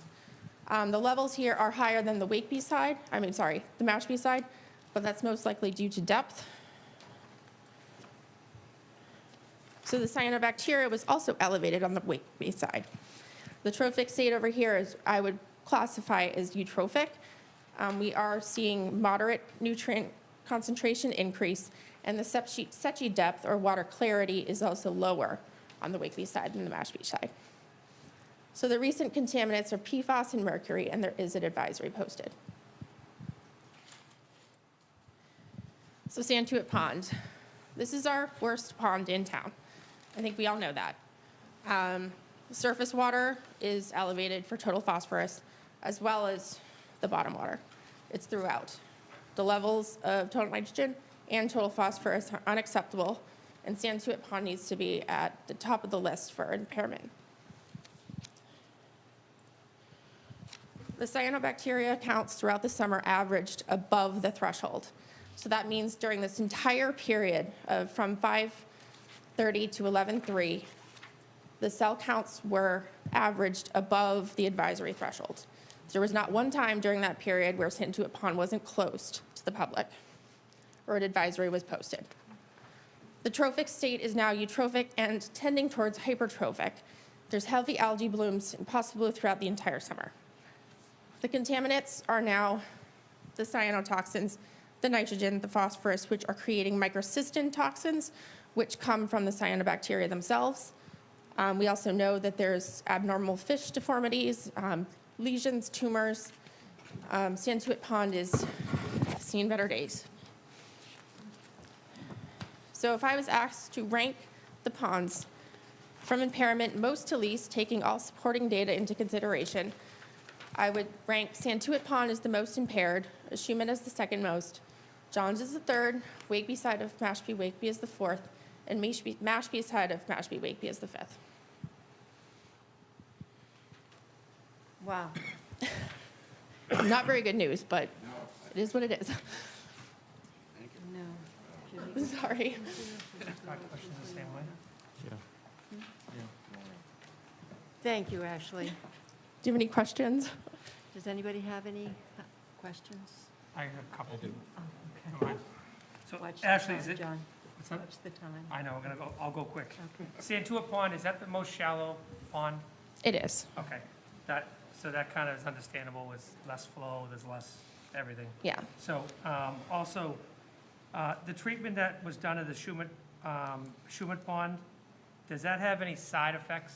[SPEAKER 19] The levels here are higher than the Wakeby side, the Mashpee side, but that's most likely due to depth. So the cyanobacteria was also elevated on the Wakeby side. The trophic state over here is, I would classify as eutrophic. We are seeing moderate nutrient concentration increase, and the Secchi depth or water clarity is also lower on the Wakeby side than the Mashpee side. So the recent contaminants are PFAS and mercury, and there is an advisory posted. So Santoid Pond. This is our worst pond in town. I think we all know that. Surface water is elevated for total phosphorus, as well as the bottom water. It's throughout. The levels of total nitrogen and total phosphorus are unacceptable, and Santoid Pond needs to be at the top of the list for impairment. The cyanobacteria counts throughout the summer averaged above the threshold. So that means during this entire period of from 5:30 to 11:03, the cell counts were averaged above the advisory threshold. There was not one time during that period where Santoid Pond wasn't closed to the public or an advisory was posted. The trophic state is now eutrophic and tending towards hypertrophic. There's healthy algae blooms and possibly throughout the entire summer. The contaminants are now the cyanotoxins, the nitrogen, the phosphorus, which are creating microcystin toxins, which come from the cyanobacteria themselves. We also know that there's abnormal fish deformities, lesions, tumors. Santoid Pond is seen better days. So if I was asked to rank the ponds from impairment most to least, taking all supporting data into consideration, I would rank Santoid Pond as the most impaired, Schumann as the second most, Johns is the third, Wakeby side of Mashpee Wakeby is the fourth, and Mashpee side of Mashpee Wakeby is the fifth.
[SPEAKER 1] Wow.
[SPEAKER 19] Not very good news, but it is what it is.
[SPEAKER 1] No.
[SPEAKER 19] Sorry.
[SPEAKER 4] Questions the same way?
[SPEAKER 1] Thank you, Ashley.
[SPEAKER 19] Do you have any questions?
[SPEAKER 1] Does anybody have any questions?
[SPEAKER 4] I have a couple.
[SPEAKER 1] Oh,
[SPEAKER 4] Come on.
[SPEAKER 1] okay.
[SPEAKER 4] So
[SPEAKER 1] Watch the
[SPEAKER 4] Ashley,
[SPEAKER 1] time,
[SPEAKER 4] is it?
[SPEAKER 1] John.
[SPEAKER 4] What's that?
[SPEAKER 1] Watch the time.
[SPEAKER 4] I know, I'll go quick.
[SPEAKER 1] Okay.
[SPEAKER 4] Santoid Pond, is that the most shallow pond?
[SPEAKER 19] It is.
[SPEAKER 4] Okay, so that kind of is understandable, with less flow, there's less everything.
[SPEAKER 19] Yeah.
[SPEAKER 4] So, also, the treatment that was done at the Schumann Pond, does that have any side effects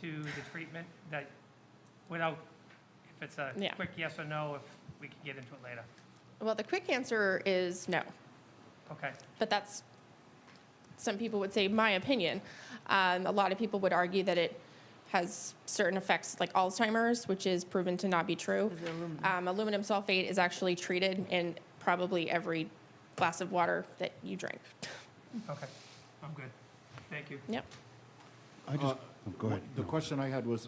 [SPEAKER 4] to the treatment that, without, if it's a
[SPEAKER 19] Yeah.
[SPEAKER 4] quick yes or no, if we can get into it later?
[SPEAKER 19] Well, the quick answer is no,
[SPEAKER 4] Okay,
[SPEAKER 19] but that's, some people would say my opinion. A lot of people would argue that it has certain effects like Alzheimer's, which is proven to not be true. Aluminum sulfate is actually treated in probably every glass of water that you drink.
[SPEAKER 4] okay, I'm good, thank you.
[SPEAKER 19] Yep.
[SPEAKER 9] Go ahead. The question I had was,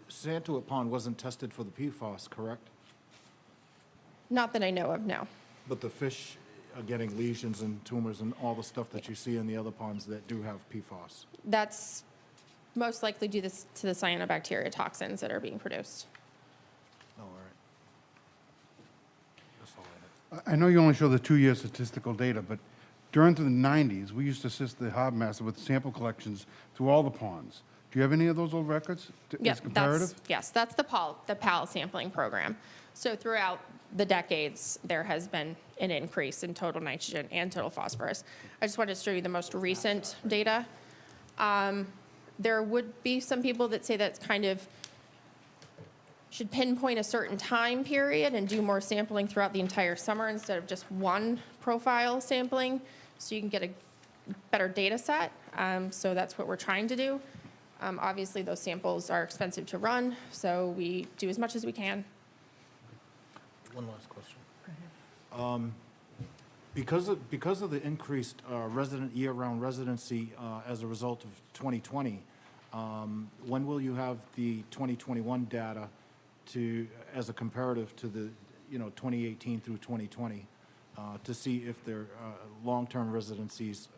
[SPEAKER 9] Santoid Pond wasn't tested for the PFAS, correct?
[SPEAKER 19] Not that I know of, no.
[SPEAKER 9] But the fish are getting lesions and tumors and all the stuff that you see in the other ponds that do have PFAS.
[SPEAKER 19] That's most likely due to the cyanobacteria toxins that are being produced.
[SPEAKER 9] Oh, all
[SPEAKER 2] I know you only show the 2-year statistical data, but during the 90s, we used to assist the harbor master with sample collections through all the ponds. Do you have any of those old records?
[SPEAKER 19] Yep,
[SPEAKER 2] As comparative?
[SPEAKER 19] that's the PAL sampling program. So throughout the decades, there has been an increase in total nitrogen and total phosphorus. I just wanted to show you the most recent data. There would be some people that say that's kind of should pinpoint a certain time period and do more sampling throughout the entire summer instead of just one profile sampling, so you can get a better data set. So that's what we're trying to do. Obviously, those samples are expensive to run, so we do as much as we can.
[SPEAKER 9] One last question. Because of the increased year-round residency as a result of 2020, when will you have the 2021 data as a comparative to the 2018 through 2020 to see if their long-term residencies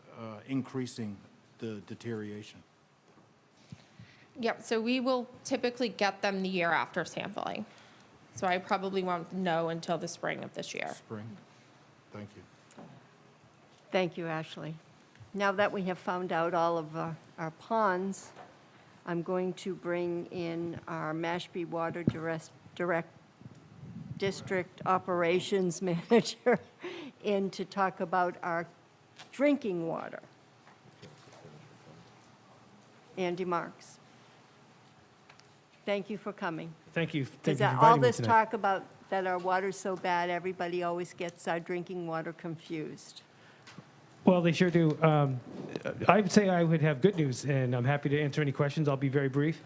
[SPEAKER 9] increasing the deterioration?
[SPEAKER 19] Yep, so we will typically get them the year after sampling. So I probably won't know until the spring of this year.
[SPEAKER 9] Spring. Thank you.
[SPEAKER 1] Thank you, Ashley. Now that we have found out all of our ponds, I'm going to bring in our Mashpee Water Direct District Operations Manager in to talk about our drinking water. Andy Marks. Thank you for coming.
[SPEAKER 20] Thank you.
[SPEAKER 1] Because all this talk about that our water's so bad, everybody always gets our drinking water confused.
[SPEAKER 20] Well, they sure do. I would say I would have good news, and I'm happy to answer any questions. I'll be very brief.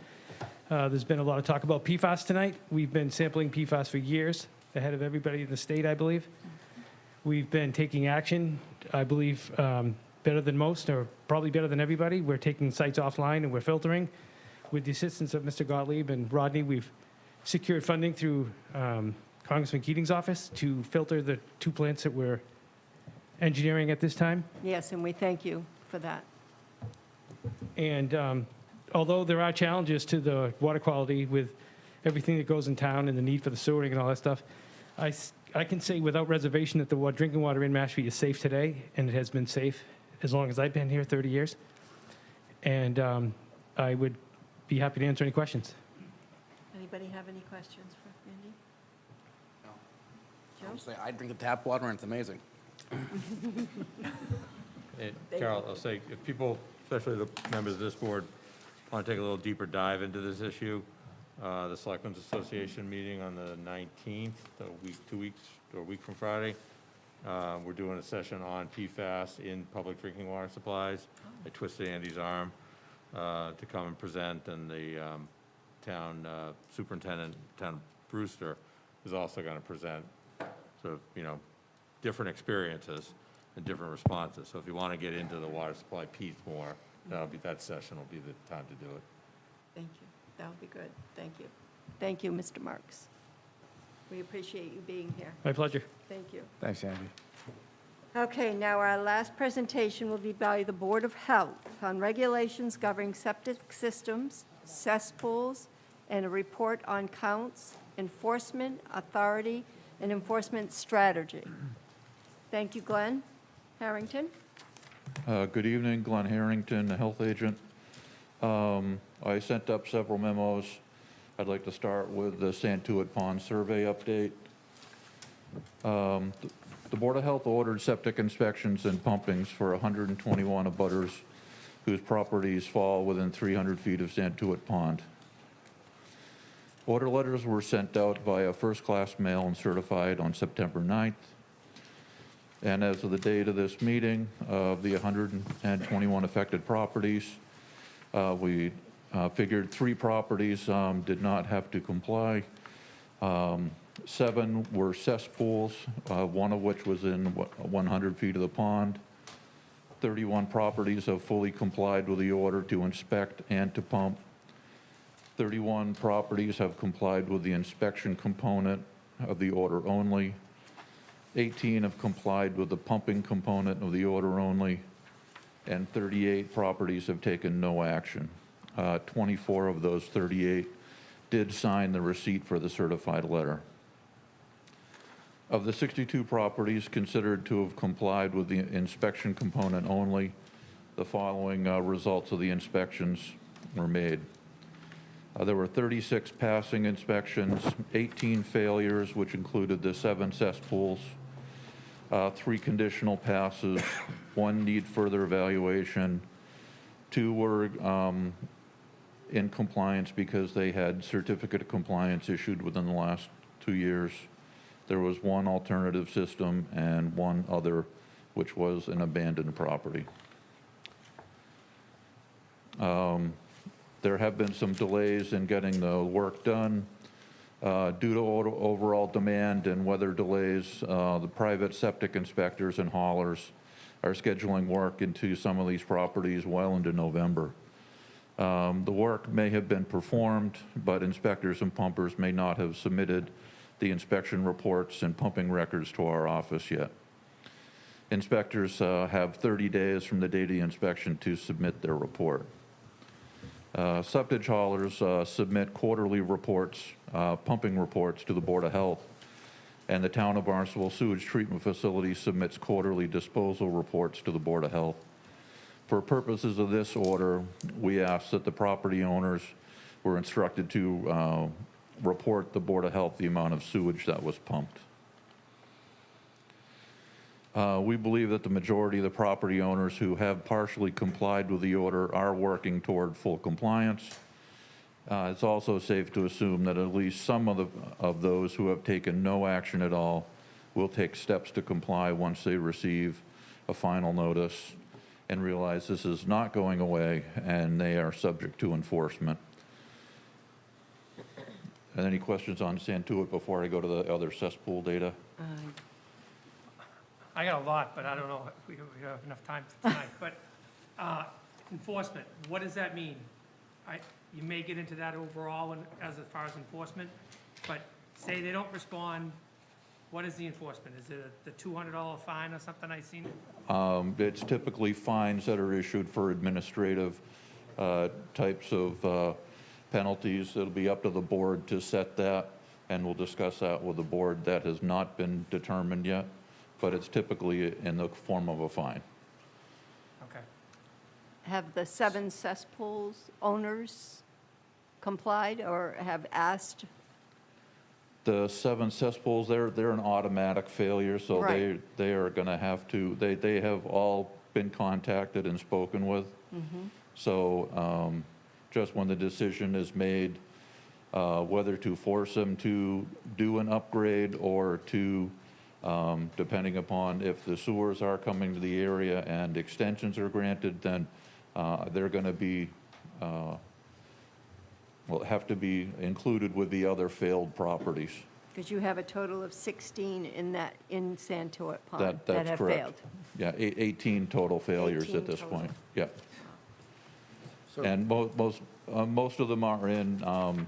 [SPEAKER 20] There's been a lot of talk about PFAS tonight. We've been sampling PFAS for years, ahead of everybody in the state, I believe. We've been taking action, I believe, better than most, or probably better than everybody. We're taking sites offline and we're filtering. With the assistance of Mr. Gottlieb and Rodney, we've secured funding through Congressman Keating's office to filter the 2 plants that we're engineering at this time.
[SPEAKER 1] Yes, and we thank you for that.
[SPEAKER 20] And although there are challenges to the water quality with everything that goes in town and the need for the sewering and all that stuff, I can say without reservation that the drinking water in Mashpee is safe today, and it has been safe as long as I've been here, 30 years. And I would be happy to answer any questions.
[SPEAKER 1] Anybody have any questions for Andy? No. Joe?
[SPEAKER 13] I drink the tap water and it's amazing.
[SPEAKER 7] Carol, I'll say, if people, especially the members of this board, want to take a little deeper dive into this issue, the Selectmen's Association meeting on the 19th, a week from Friday, we're doing a session on PFAS in public drinking water supplies. I twisted Andy's arm to come and present, and the town superintendent, Town Brewster, is also going to present sort of, different experiences and different responses. So if you want to get into the water supply piece more, that session will be the time to do it.
[SPEAKER 1] Thank you. That would be good. Thank you. Thank you, Mr. Marks. We appreciate you being here.
[SPEAKER 20] My pleasure.
[SPEAKER 1] Thank you.
[SPEAKER 11] Thanks, Andy.
[SPEAKER 1] Okay, now our last presentation will be by the Board of Health on regulations governing septic systems, cesspools, and a report on counts, enforcement, authority, and enforcement strategy. Thank you, Glenn Harrington.
[SPEAKER 21] Good evening, Glenn Harrington, the health agent. I sent up several memos. I'd like to start with the Santoid Pond survey update. The Board of Health ordered septic inspections and pumpings for 121 abutters whose properties fall within 300 feet of Santoid Pond. Order letters were sent out via first-class mail and certified on September 9th. And as of the date of this meeting, of the 121 affected properties, we figured 3 properties did not have to comply. 7 were cesspools, one of which was in 100 feet of the pond. 31 properties have fully complied with the order to inspect and to pump. 31 properties have complied with the inspection component of the order only. 18 have complied with the pumping component of the order only. And 38 properties have taken no action. 24 of those 38 did sign the receipt for the certified letter. Of the 62 properties considered to have complied with the inspection component only, the following results of the inspections were made. There were 36 passing inspections, 18 failures, which included the 7 cesspools, 3 conditional passes, 1 need further evaluation, 2 were in compliance because they had certificate of compliance issued within the last 2 years. There was 1 alternative system and 1 other, which was an abandoned property. There have been some delays in getting the work done. Due to overall demand and weather delays, the private septic inspectors and haulers are scheduling work into some of these properties well into November. The work may have been performed, but inspectors and pumpers may not have submitted the inspection reports and pumping records to our office yet. Inspectors have 30 days from the date of the inspection to submit their report. Septic haulers submit quarterly reports, pumping reports to the Board of Health, and the Town of Barnstable Sewage Treatment Facility submits quarterly disposal reports to the Board of Health. For purposes of this order, we ask that the property owners were instructed to report the Board of Health the amount of sewage that was pumped. We believe that the majority of the property owners who have partially complied with the order are working toward full compliance. It's also safe to assume that at least some of those who have taken no action at all will take steps to comply once they receive a final notice and realize this is not going away and they are subject to enforcement. And any questions on Santoid before I go to the other cesspool data?
[SPEAKER 4] I got a lot, but I don't know if we have enough time for tonight. But enforcement, what does that mean? You may get into that overall as far as enforcement, but say they don't respond, what is the enforcement? Is it the $200 fine or something I've seen?
[SPEAKER 21] It's typically fines that are issued for administrative types of penalties. It'll be up to the board to set that, and we'll discuss that with the board. That has not been determined yet, but it's typically in the form of a fine.
[SPEAKER 4] Okay.
[SPEAKER 1] Have the 7 cesspools owners complied or have asked?
[SPEAKER 21] The 7 cesspools, they're an automatic failure, so
[SPEAKER 1] Right.
[SPEAKER 21] they are going to have to, they have all been contacted and spoken with. So just when the decision is made, whether to force them to do an upgrade or to, depending upon if the sewers are coming to the area and extensions are granted, then they're going to be, will have to be included with the other failed properties.
[SPEAKER 1] Because you have a total of 16 in Santoid Pond that
[SPEAKER 21] That's
[SPEAKER 1] have
[SPEAKER 21] correct.
[SPEAKER 1] failed.
[SPEAKER 21] Yeah, 18 total failures
[SPEAKER 1] 18
[SPEAKER 21] at this
[SPEAKER 1] total.
[SPEAKER 21] point. Yeah. And most of them are in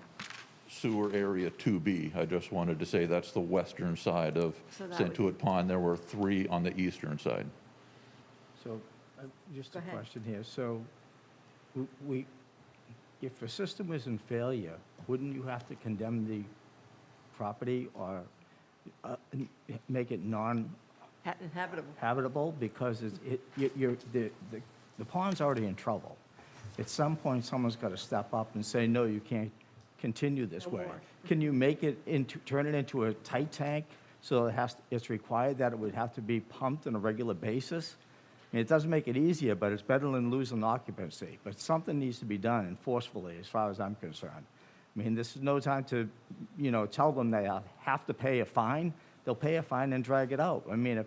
[SPEAKER 21] sewer area 2B. I just wanted to say that's the western side of
[SPEAKER 1] So that would-
[SPEAKER 21] Santoid Pond. There were 3 on the eastern side.
[SPEAKER 11] So, just
[SPEAKER 1] Go
[SPEAKER 11] a
[SPEAKER 1] ahead.
[SPEAKER 11] question here. So, if a system is in failure, wouldn't you have to condemn the property or make it
[SPEAKER 1] Habitable.
[SPEAKER 11] non-habitable? Because the pond's already in trouble. At some point, someone's got to step up and say, no, you can't continue this way. Can you turn it into a tight tank so it's required that it would have to be pumped on a regular basis? I mean, it doesn't make it easier, but it's better than losing occupancy. But something needs to be done enforcefully, as far as I'm concerned. I mean, this is no time to, tell them they have to pay a fine. They'll pay a fine and drag it out. I mean,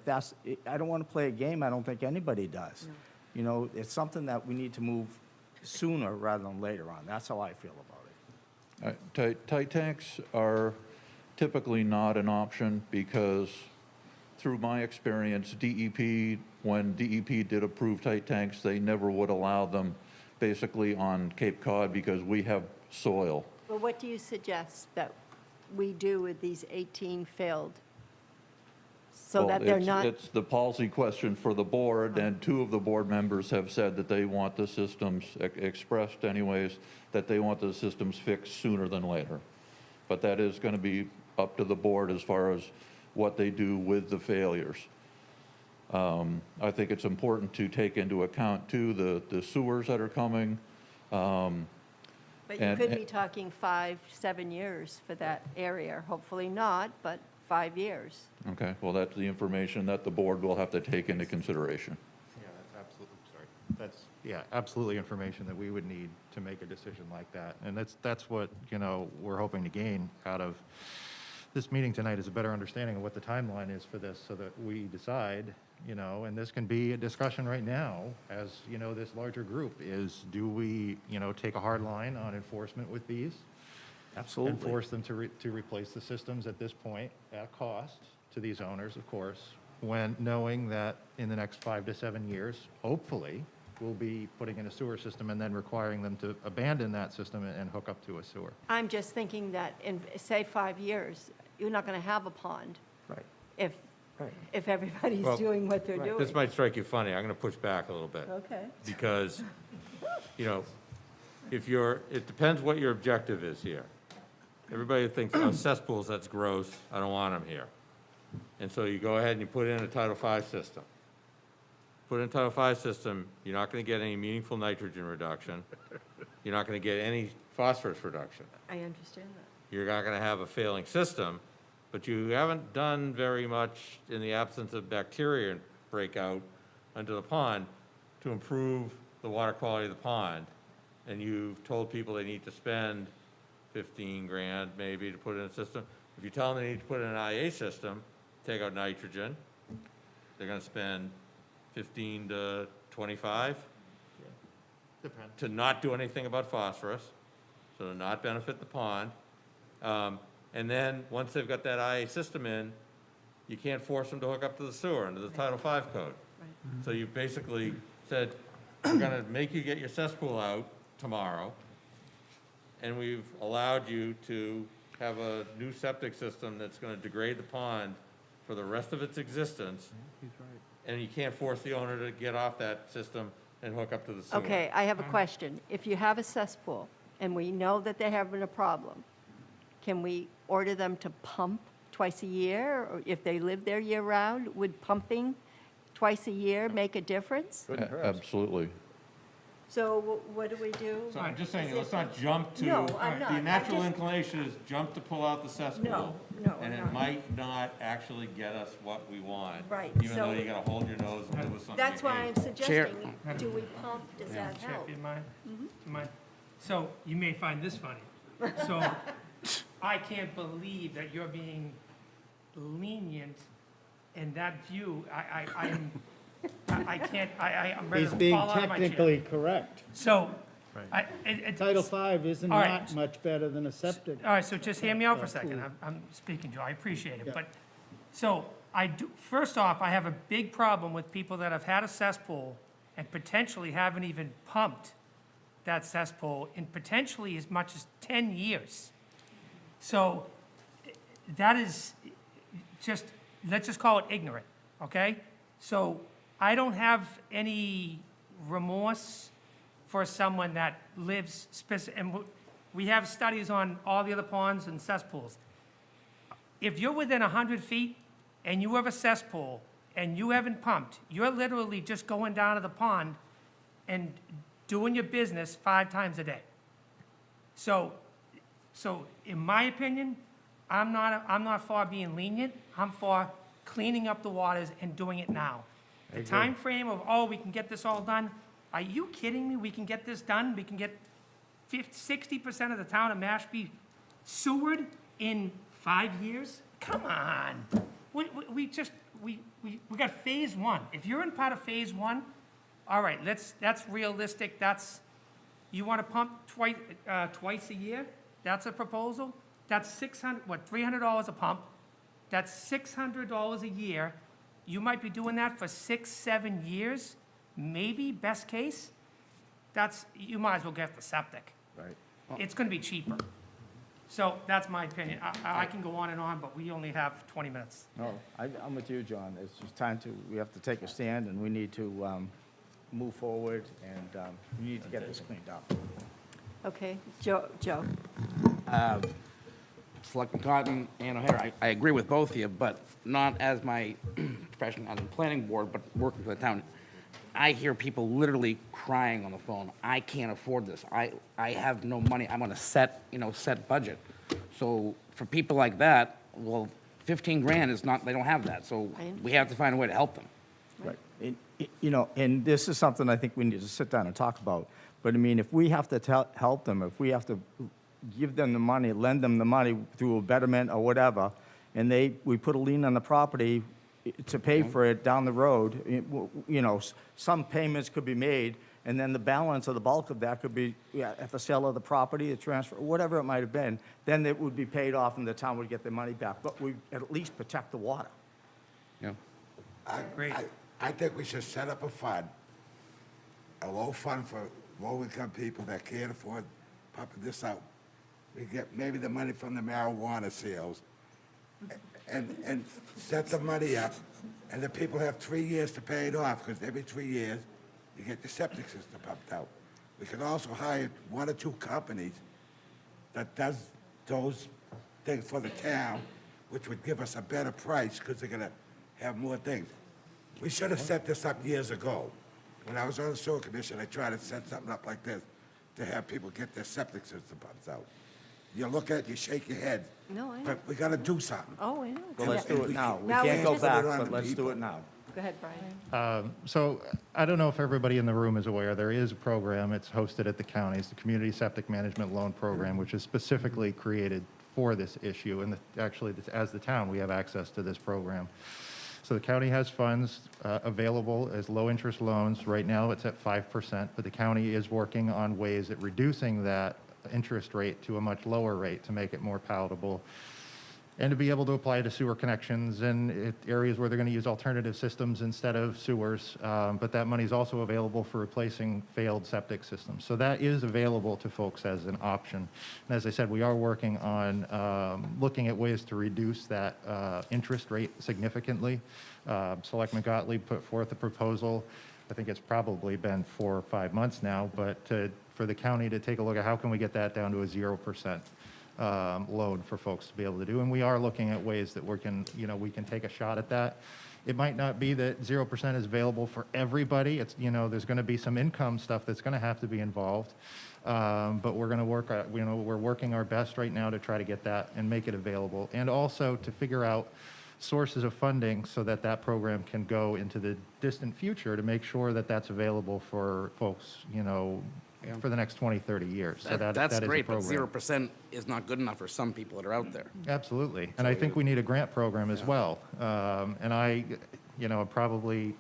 [SPEAKER 11] I don't want to play a game. I don't think anybody does. No. It's something that we need to move sooner rather than later on. That's how I feel about it.
[SPEAKER 21] Tight tanks are typically not an option because through my experience, when DEP did approve tight tanks, they never would allow them basically on Cape Cod because we have soil.
[SPEAKER 1] Well, what do you suggest that we do with these 18 failed? So
[SPEAKER 21] Well,
[SPEAKER 1] that they're not,
[SPEAKER 21] It's the policy question for the board, and 2 of the board members have said that they want the systems, expressed anyways, that they want the systems fixed sooner than later. But that is going to be up to the board as far as what they do with the failures. I think it's important to take into account, too, the sewers that are coming.
[SPEAKER 1] But you
[SPEAKER 21] And-
[SPEAKER 1] could be talking 5, 7 years for that area. Hopefully not, but 5 years.
[SPEAKER 21] Okay, well, that's the information that the board will have to take into consideration.
[SPEAKER 5] Yeah, that's absolutely, sorry. That's, yeah, absolutely information that we would need to make a decision like that. And that's what, you know, we're hoping to gain out of this meeting tonight, is a better understanding of what the timeline is for this, so that we decide, you know, and this can be a discussion right now, as, you know, this larger group is, do we, you know, take a hard line on enforcement with these?
[SPEAKER 11] Absolutely.
[SPEAKER 5] And force them to replace the systems at this point at cost to these owners, of course, when knowing that in the next 5 to 7 years, hopefully, we'll be putting in a sewer system and then requiring them to abandon that system and hook up to a sewer.
[SPEAKER 1] I'm just thinking that in, say, 5 years, you're not going to have a pond.
[SPEAKER 11] Right.
[SPEAKER 1] If everybody's
[SPEAKER 7] Well,
[SPEAKER 1] doing what they're doing.
[SPEAKER 7] This might strike you funny. I'm going to push back a little bit.
[SPEAKER 1] Okay.
[SPEAKER 7] Because, you know, it depends what your objective is here. Everybody thinks, oh, cesspools, that's gross, I don't want them here. And so you go ahead and you put in a Title V system. Put in a Title V system, you're not going to get any meaningful nitrogen reduction. You're not going to get any phosphorus reduction.
[SPEAKER 1] I understand that.
[SPEAKER 7] You're not going to have a failing system, but you haven't done very much in the absence of bacteria breakout under the pond to improve the water quality of the pond. And you've told people they need to spend 15 grand maybe to put in a system. If you tell them they need to put in an IA system, take out nitrogen, they're going to spend 15 to 25 to not do anything about phosphorus, so to not benefit the pond. And then, once they've got that IA system in, you can't force them to hook up to the sewer under the Title V code. So you've basically said, we're gonna make you get your cesspool out tomorrow, and we've allowed you to have a new septic system that's gonna degrade the pond for the rest of its existence. And you can't force the owner to get off that system and hook up to the sewer.
[SPEAKER 1] Okay, I have a question. If you have a cesspool and we know that they're having a problem, can we order them to pump twice a year? Or if they live there year-round, would pumping twice a year make a difference?
[SPEAKER 21] Absolutely.
[SPEAKER 1] So what do we do?
[SPEAKER 7] So I'm just saying,
[SPEAKER 1] Is
[SPEAKER 7] let's
[SPEAKER 1] it-
[SPEAKER 7] not jump to.
[SPEAKER 1] No, I'm not.
[SPEAKER 7] The
[SPEAKER 1] I
[SPEAKER 7] natural
[SPEAKER 1] just-
[SPEAKER 7] inclination is jump to pull out the cesspool.
[SPEAKER 1] No,
[SPEAKER 7] And
[SPEAKER 1] I'm
[SPEAKER 7] it
[SPEAKER 1] not.
[SPEAKER 7] might not actually get us what we want.
[SPEAKER 1] Right,
[SPEAKER 7] Even though
[SPEAKER 1] so-
[SPEAKER 7] you gotta hold your nose and live with something.
[SPEAKER 1] That's
[SPEAKER 7] you
[SPEAKER 1] why
[SPEAKER 7] hate.
[SPEAKER 1] I'm suggesting, do we pump, does that
[SPEAKER 4] Chair,
[SPEAKER 1] help?
[SPEAKER 4] if you mind? Do you mind? So you may find this funny. So I can't believe that you're being lenient in that view. I'm ready
[SPEAKER 6] He's
[SPEAKER 4] to
[SPEAKER 6] being
[SPEAKER 4] fall out of my chair.
[SPEAKER 6] technically correct.
[SPEAKER 4] So,
[SPEAKER 6] Title V isn't
[SPEAKER 4] All right.
[SPEAKER 6] not much better than a septic.
[SPEAKER 4] all right, so just hear me out for a
[SPEAKER 6] Uh,
[SPEAKER 4] second.
[SPEAKER 6] pool.
[SPEAKER 4] I'm speaking, Joe, I appreciate it.
[SPEAKER 6] Yeah.
[SPEAKER 4] But, so, first off, I have a big problem with people that have had a cesspool and potentially haven't even pumped that cesspool in potentially as much as 10 years. So, that is just, let's just call it ignorant, okay? So, I don't have any remorse for someone that lives and we have studies on all the other ponds and cesspools. If you're within 100 feet and you have a cesspool and you haven't pumped, you're literally just going down to the pond and doing your business 5 times a day. So in my opinion, I'm not for being lenient. I'm for cleaning up the waters and doing it now. The time frame of, oh, we can get this all done, are you kidding me? We can get this done? We can get 60% of the town of Mashpee sewered in 5 years? Come on. We got phase 1. If you're in part of phase 1, all right, that's realistic. You want to pump twice a year? That's a proposal? That's $300 a pump. That's $600 a year. You might be doing that for 6, 7 years, maybe, best case. You might as well get the septic.
[SPEAKER 11] Right.
[SPEAKER 4] It's going to be cheaper. So that's my opinion. I can go on and on, but we only have 20 minutes.
[SPEAKER 11] No, I'm with you, John. It's just we have to take a stand, and we need to move forward, and we need to get this cleaned up.
[SPEAKER 1] Okay, Joe.
[SPEAKER 13] Selectman Cotton and O'Hara, I agree with both of you, but not as my profession on the planning board, but working for the town. I hear people literally crying on the phone. I can't afford this. I have no money. I'm on a set budget. So for people like that, well, 15 grand is not, they don't have that. So we have to find a way to help them.
[SPEAKER 11] Right. And this is something I think we need to sit down and talk about. But I mean, if we have to help them, if we have to give them the money, lend them the money through a betterment or whatever, and we put a lien on the property to pay for it down the road, some payments could be made, and then the balance or the bulk of that could be at the sale of the property, the transfer, whatever it might have been, then it would be paid off and the town would get their money back. But we at least protect the water.
[SPEAKER 13] Yeah.
[SPEAKER 10] I think we should set up a fund, a low fund for low-income people that can't afford pumping this out. We get maybe the money from the marijuana sales and set the money up, and the people have 3 years to pay it off, because every 3 years, you get the septic system pumped out. We could also hire 1 or 2 companies that does those things for the town, which would give us a better price, because they're gonna have more things. We should have set this up years ago. When I was on the sewer commission, I tried to set something up like this to have people get their septic system pumped out. You look at it, you shake your head.
[SPEAKER 1] No, I know.
[SPEAKER 10] But we gotta do something.
[SPEAKER 1] Oh, I know.
[SPEAKER 11] Well, let's do it now. We
[SPEAKER 1] Now we
[SPEAKER 11] can't go
[SPEAKER 1] just-
[SPEAKER 11] back,
[SPEAKER 10] Put it on
[SPEAKER 11] but
[SPEAKER 10] the
[SPEAKER 11] let's do
[SPEAKER 10] people.
[SPEAKER 11] it now.
[SPEAKER 1] Go ahead, Brian.
[SPEAKER 5] So I don't know if everybody in the room is aware, there is a program, it's hosted at the county, it's the Community Septic Management Loan Program, which is specifically created for this issue. And actually, as the town, we have access to this program. So the county has funds available as low-interest loans. Right now, it's at 5%, but the county is working on ways at reducing that interest rate to a much lower rate to make it more palatable, and to be able to apply to sewer connections in areas where they're going to use alternative systems instead of sewers. But that money is also available for replacing failed septic systems. So that is available to folks as an option. And as I said, we are working on looking at ways to reduce that interest rate significantly. Selectman Gottlieb put forth a proposal. I think it's probably been 4 or 5 months now, but for the county to take a look at how can we get that down to a 0% loan for folks to be able to do. And we are looking at ways that we can take a shot at that. It might not be that 0% is available for everybody. It's, there's going to be some income stuff that's going to have to be involved. But we're going to work, we're working our best right now to try to get that and make it available. And also to figure out sources of funding so that that program can go into the distant future to make sure that that's available for folks, for the next 20, 30 years. So
[SPEAKER 13] That's
[SPEAKER 1] Mm-hmm.
[SPEAKER 5] that is
[SPEAKER 13] great,
[SPEAKER 5] a
[SPEAKER 13] but
[SPEAKER 5] program.
[SPEAKER 13] 0% is not good enough for some people that are out there.
[SPEAKER 5] Absolutely. And I think we need a grant program as well. And I, probably,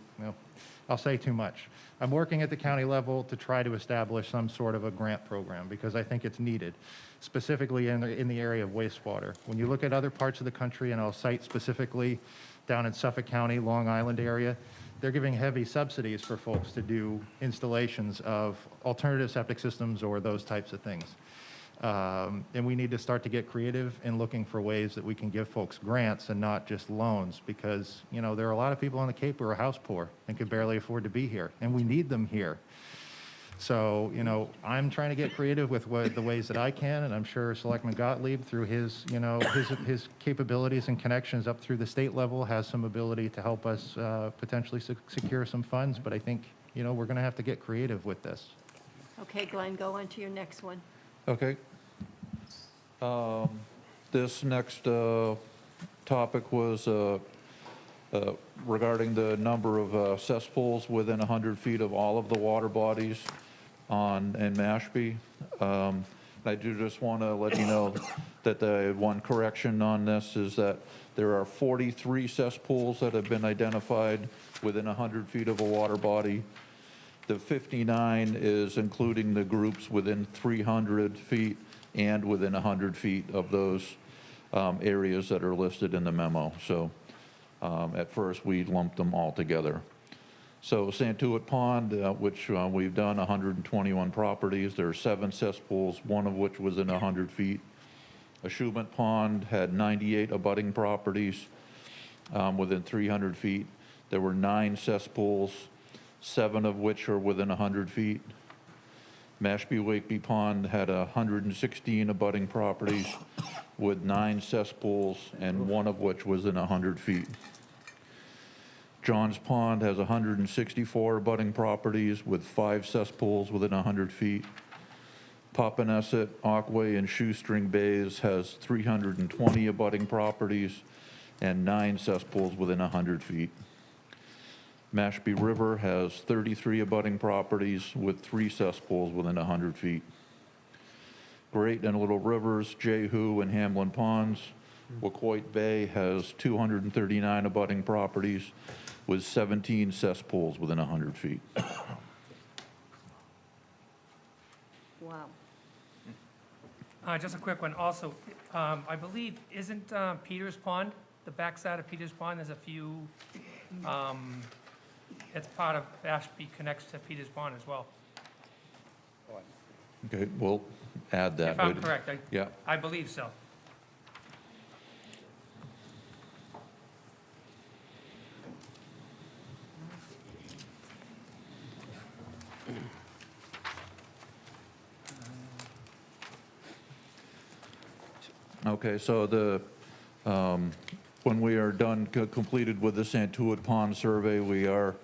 [SPEAKER 5] I'll say too much. I'm working at the county level to try to establish some sort of a grant program because I think it's needed, specifically in the area of wastewater. When you look at other parts of the country, and I'll cite specifically down in Suffolk County, Long Island area, they're giving heavy subsidies for folks to do installations of alternative septic systems or those types of things. And we need to start to get creative in looking for ways that we can give folks grants and not just loans, because, there are a lot of people on the Cape who are house poor and can barely afford to be here, and we need them here. So, I'm trying to get creative with the ways that I can, and I'm sure Selectman Gottlieb, through his, his capabilities and connections up through the state level, has some ability to help us potentially secure some funds. But I think, we're going to have to get creative with this.
[SPEAKER 1] Okay, Glenn, go on to your next one.
[SPEAKER 21] Okay. This next topic was regarding the number of cesspools within 100 feet of all of the water bodies in Mashpee. I do just want to let you know that the one correction on this is that there are 43 cesspools that have been identified within 100 feet of a water body. The 59 is including the groups within 300 feet and within 100 feet of those areas that are listed in the memo. So at first, we lumped them all together. So Santoid Pond, which we've done 121 properties, there are 7 cesspools, one of which was in 100 feet. Ashubant Pond had 98 abutting properties within 300 feet. There were 9 cesspools, 7 of which are within 100 feet. Mashpee Wakeby Pond had 116 abutting properties with 9 cesspools, and one of which was in 100 feet. Johns Pond has 164 abutting properties with 5 cesspools within 100 feet. Papaneset, Aquay, and Shoestring Bays has 320 abutting properties and 9 cesspools within 100 feet. Mashpee River has 33 abutting properties with 3 cesspools within 100 feet. Great and Little Rivers, Jehu, and Hamlin Ponds. Coyote Bay has 239 abutting properties with 17 cesspools within 100 feet.
[SPEAKER 1] Wow.
[SPEAKER 4] Just a quick one. Also, I believe, isn't Peters Pond, the backside of Peters Pond, there's a few, it's part of Ashby connects to Peters Pond as well.
[SPEAKER 21] Okay, we'll add that.
[SPEAKER 4] If I'm correct,
[SPEAKER 21] Yeah.
[SPEAKER 4] I believe so.
[SPEAKER 21] Okay, so when we are done, completed with the Santoid Pond survey, we are,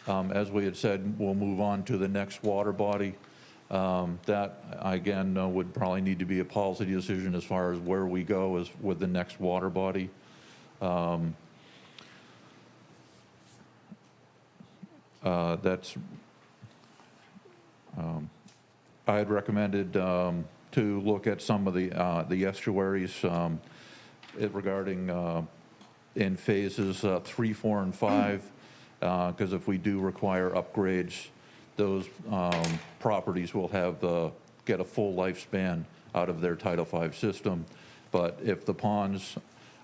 [SPEAKER 21] as we had said, we'll move on to the next water body. That, again, would probably need to be a policy decision as far as where we go as with the next water body. That's, I had recommended to look at some of the estuaries regarding in phases 3, 4, and 5, because if we do require upgrades, those properties will have get a full lifespan out of their Title V system. But if the ponds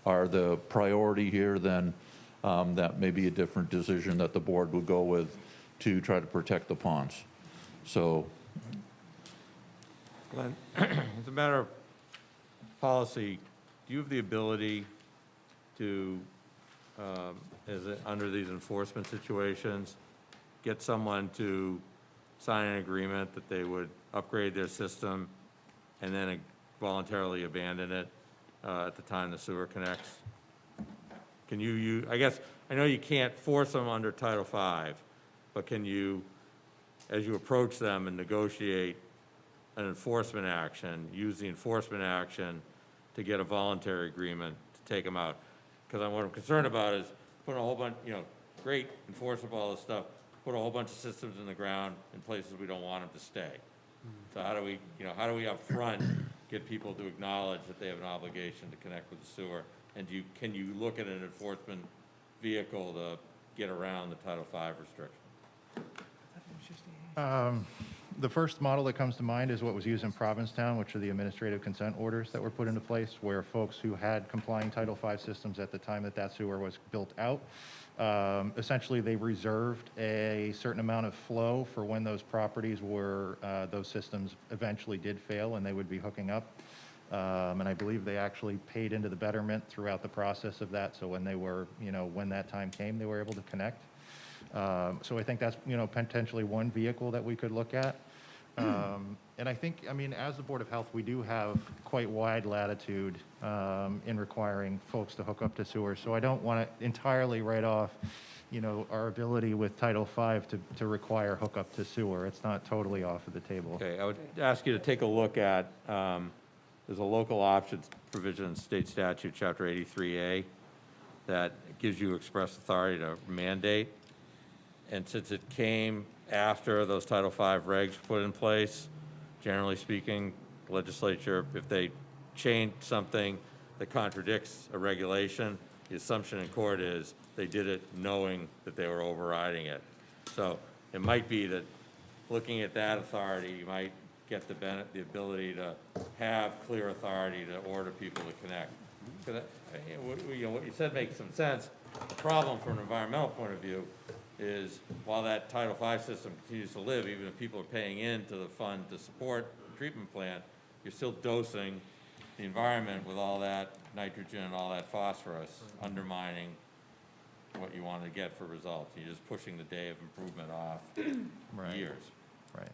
[SPEAKER 21] are the priority here, then that may be a different decision that the board would go with to try to protect the ponds. So,
[SPEAKER 7] Glenn, as a matter of policy, do you have the ability to, under these enforcement situations, get someone to sign an agreement that they would upgrade their system and then voluntarily abandon it at the time the sewer connects? Can you, I guess, I know you can't force them under Title V, but can you, as you approach them and negotiate an enforcement action, use the enforcement action to get a voluntary agreement to take them out? Because what I'm concerned about is putting a whole bunch, great enforceable, all this stuff, put a whole bunch of systems in the ground in places we don't want them to stay. So how do we up front get people to acknowledge that they have an obligation to connect with the sewer? And can you look at an enforcement vehicle to get around the Title V restriction?
[SPEAKER 5] The first model that comes to mind is what was used in Provincetown, which are the administrative consent orders that were put into place, where folks who had complying Title V systems at the time that sewer was built out, essentially they reserved a certain amount of flow for when those properties were, those systems eventually did fail and they would be hooking up. And I believe they actually paid into the betterment throughout the process of that, so when they were, when that time came, they were able to connect. So I think that's, potentially one vehicle that we could look at. And I think, as the Board of Health, we do have quite wide latitude in requiring folks to hook up to sewer. So I don't want to entirely write off, our ability with Title V to require hookup to sewer. It's not totally off of the table.
[SPEAKER 7] Okay, I would ask you to take a look at, there's a local options provision in state statute, Chapter 83A, that gives you express authority to mandate. And since it came after those Title V regs put in place, generally speaking, the legislature, if they change something that contradicts a regulation, the assumption in court is they did it knowing that they were overriding it. So it might be that looking at that authority, you might get the ability to have clear authority to order people to connect. Because what you said makes some sense. The problem from an environmental point of view is while that Title V system continues to live, even if people are paying into the fund to support the treatment plant, you're still dosing the environment with all that nitrogen and all that phosphorus, undermining what you want to get for results. You're just pushing the day of improvement off years.
[SPEAKER 5] Right.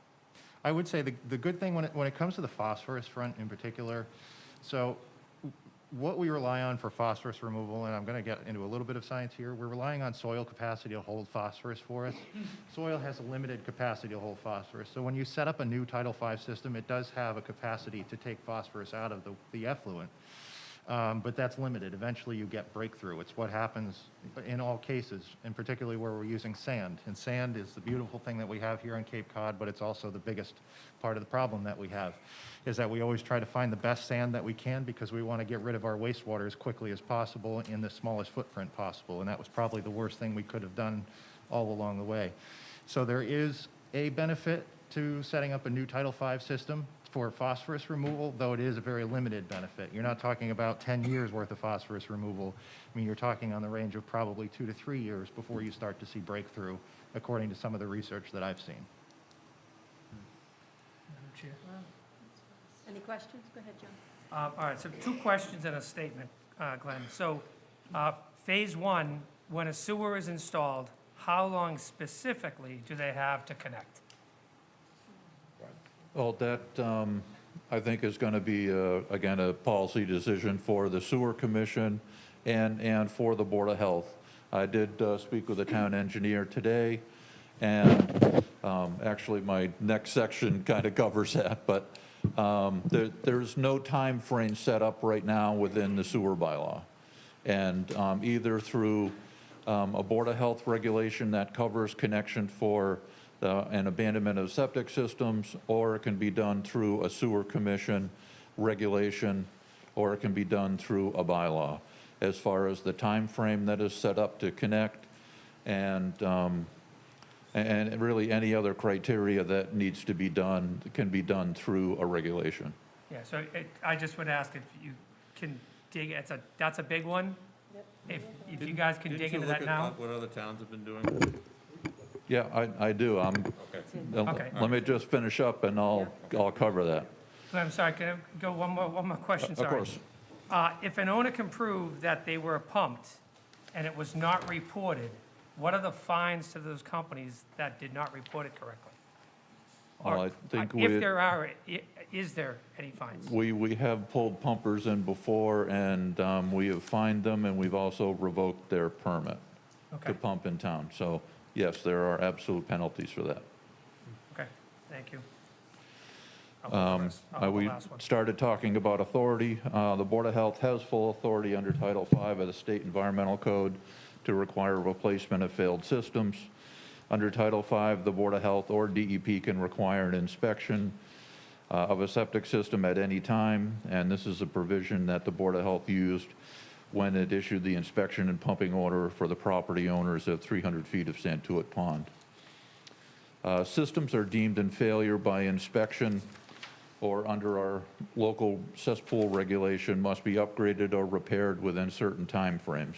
[SPEAKER 5] I would say the good thing when it comes to the phosphorus front in particular, so what we rely on for phosphorus removal, and I'm going to get into a little bit of science here, we're relying on soil capacity to hold phosphorus for us. Soil has a limited capacity to hold phosphorus. So when you set up a new Title V system, it does have a capacity to take phosphorus out of the effluent. But that's limited. Eventually you get breakthrough. It's what happens in all cases, and particularly where we're using sand. And sand is the beautiful thing that we have here on Cape Cod, but it's also the biggest part of the problem that we have, is that we always try to find the best sand that we can because we want to get rid of our wastewater as quickly as possible in the smallest footprint possible. And that was probably the worst thing we could have done all along the way. So there is a benefit to setting up a new Title V system for phosphorus removal, though it is a very limited benefit. You're not talking about 10 years worth of phosphorus removal. I mean, you're talking on the range of probably 2 to 3 years before you start to see breakthrough, according to some of the research that I've seen.
[SPEAKER 4] Madam Chair.
[SPEAKER 1] Any questions? Go ahead, John.
[SPEAKER 4] All right, so 2 questions and a statement, Glenn. So, phase 1, when a sewer is installed, how long specifically do they have to connect?
[SPEAKER 21] Well, that, I think, is going to be, again, a policy decision for the Sewer Commission and for the Board of Health. I did speak with the town engineer today, and actually my next section kind of covers that, but there's no time frame set up right now within the sewer bylaw. And either through a Board of Health regulation that covers connection for an abandonment of septic systems, or it can be done through a sewer commission regulation, or it can be done through a bylaw. As far as the time frame that is set up to connect, and really any other criteria that needs to be done can be done through a regulation.
[SPEAKER 4] Yeah, so I just would ask if you can dig, that's a big one. If you guys can dig into that now.
[SPEAKER 7] Didn't you look at what other towns have been doing?
[SPEAKER 21] Yeah, I do.
[SPEAKER 4] Okay.
[SPEAKER 21] Let me just finish up and I'll cover that.
[SPEAKER 4] I'm sorry, can I go one more question, sorry?
[SPEAKER 21] Of course.
[SPEAKER 4] If an owner can prove that they were pumped and it was not reported, what are the fines to those companies that did not report it correctly?
[SPEAKER 21] Well, I think
[SPEAKER 4] If there are, is there any fines?
[SPEAKER 21] we have pulled pumpers in before, and we have fined them, and we've also revoked their permit to pump in town. So yes, there are absolute penalties for that.
[SPEAKER 4] Okay, thank you. I'll go the
[SPEAKER 21] We
[SPEAKER 4] last one.
[SPEAKER 21] started talking about authority. The Board of Health has full authority under Title V of the State Environmental Code to require replacement of failed systems. Under Title V, the Board of Health or DEP can require an inspection of a septic system at any time, and this is a provision that the Board of Health used when it issued the inspection and pumping order for the property owners of 300 feet of Santoid Pond. Systems are deemed in failure by inspection or under our local cesspool regulation must be upgraded or repaired within certain time frames.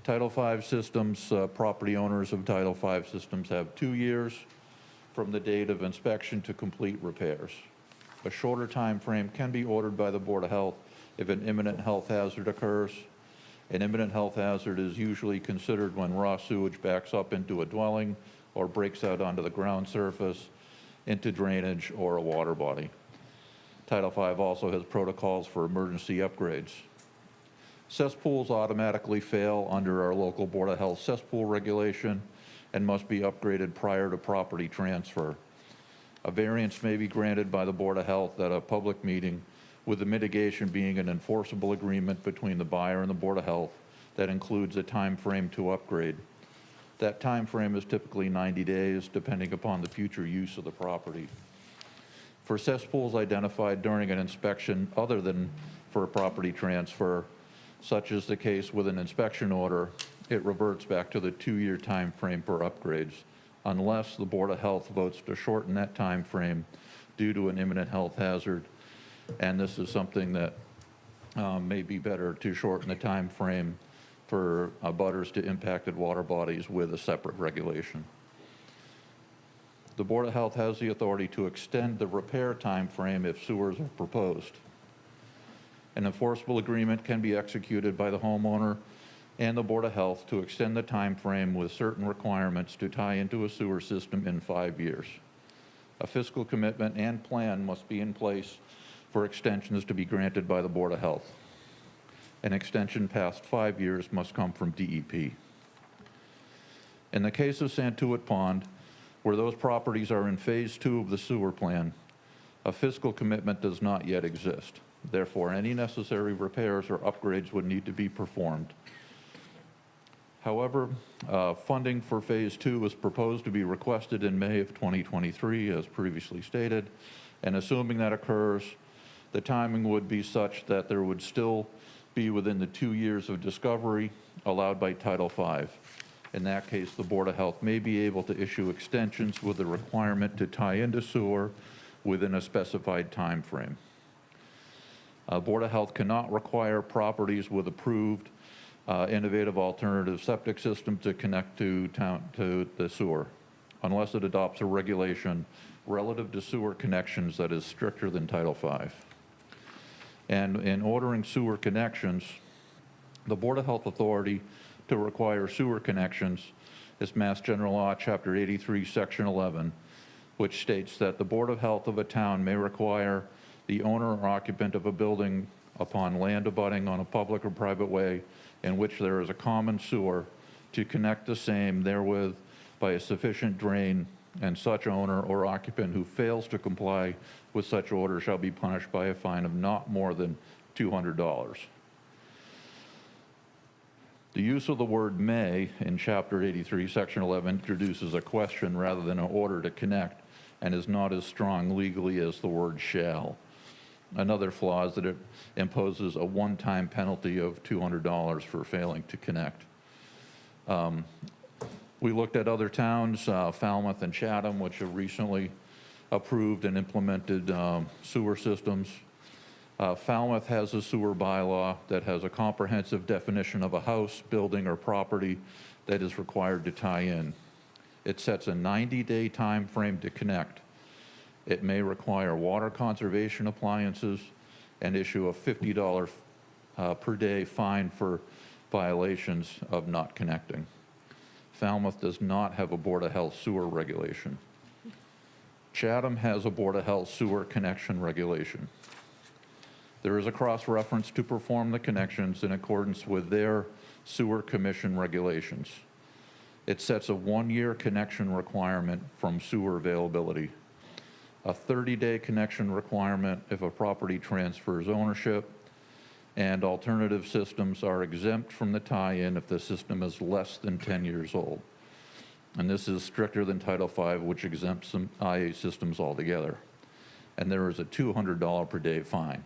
[SPEAKER 21] Title V systems, property owners of Title V systems have 2 years from the date of inspection to complete repairs. A shorter time frame can be ordered by the Board of Health if an imminent health hazard occurs. An imminent health hazard is usually considered when raw sewage backs up into a dwelling or breaks out onto the ground surface, into drainage or a water body. Title V also has protocols for emergency upgrades. Cesspools automatically fail under our local Board of Health cesspool regulation and must be upgraded prior to property transfer. A variance may be granted by the Board of Health at a public meeting, with the mitigation being an enforceable agreement between the buyer and the Board of Health that includes a time frame to upgrade. That time frame is typically 90 days, depending upon the future use of the property. For cesspools identified during an inspection other than for a property transfer, such is the case with an inspection order, it reverts back to the 2-year time frame for upgrades, unless the Board of Health votes to shorten that time frame due to an imminent health hazard. And this is something that may be better to shorten the time frame for abutters to impacted water bodies with a separate regulation. The Board of Health has the authority to extend the repair time frame if sewers are proposed. An enforceable agreement can be executed by the homeowner and the Board of Health to extend the time frame with certain requirements to tie into a sewer system in 5 years. A fiscal commitment and plan must be in place for extensions to be granted by the Board of Health. An extension past 5 years must come from DEP. In the case of Santoid Pond, where those properties are in Phase 2 of the sewer plan, a fiscal commitment does not yet exist. Therefore, any necessary repairs or upgrades would need to be performed. However, funding for Phase 2 is proposed to be requested in May of 2023, as previously stated, and assuming that occurs, the timing would be such that there would still be within the 2 years of discovery allowed by Title V. In that case, the Board of Health may be able to issue extensions with the requirement to tie into sewer within a specified time frame. Board of Health cannot require properties with approved innovative alternative septic systems to connect to the sewer, unless it adopts a regulation relative to sewer connections that is stricter than Title V. And in ordering sewer connections, the Board of Health authority to require sewer connections is Mass General Law, Chapter 83, Section 11, which states that the Board of Health of a town may require the owner or occupant of a building upon land abutting on a public or private way in which there is a common sewer to connect the same therewith by a sufficient drain, and such owner or occupant who fails to comply with such order shall be punished by a fine of not more than $200. The use of the word may in Chapter 83, Section 11 introduces a question rather than an order to connect and is not as strong legally as the word shall. Another flaw is that it imposes a one-time penalty of $200 for failing to connect. We looked at other towns, Falmouth and Chatham, which have recently approved and implemented sewer systems. Falmouth has a sewer bylaw that has a comprehensive definition of a house, building, or property that is required to tie in. It sets a 90-day time frame to connect. It may require water conservation appliances and issue a $50 per day fine for violations of not connecting. Falmouth does not have a Board of Health sewer regulation. Chatham has a Board of Health sewer connection regulation. There is a cross-reference to perform the connections in accordance with their sewer commission regulations. It sets a 1-year connection requirement from sewer availability, a 30-day connection requirement if a property transfers ownership, and alternative systems are exempt from the tie-in if the system is less than 10 years old. And this is stricter than Title V, which exempts some IA systems altogether. And there is a $200 per day fine.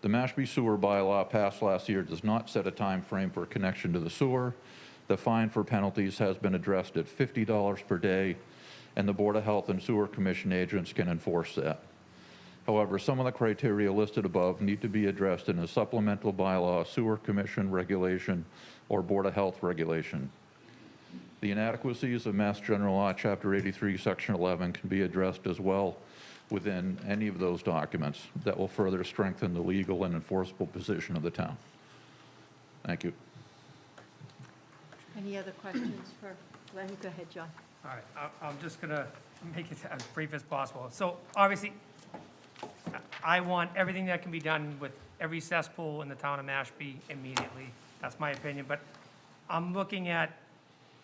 [SPEAKER 21] The Mashpee sewer bylaw passed last year does not set a time frame for connection to the sewer. The fine for penalties has been addressed at $50 per day, and the Board of Health and Sewer Commission agents can enforce that. However, some of the criteria listed above need to be addressed in a supplemental bylaw, Sewer Commission regulation, or Board of Health regulation. The inadequacies of Mass General Law, Chapter 83, Section 11 can be addressed as well within any of those documents that will further strengthen the legal and enforceable position of the town. Thank you.
[SPEAKER 1] Any other questions for Glenn? Go ahead, John.
[SPEAKER 4] All right, I'm just gonna make it as brief as possible. So obviously, I want everything that can be done with every cesspool in the town of Mashpee immediately. That's my opinion, but I'm looking at,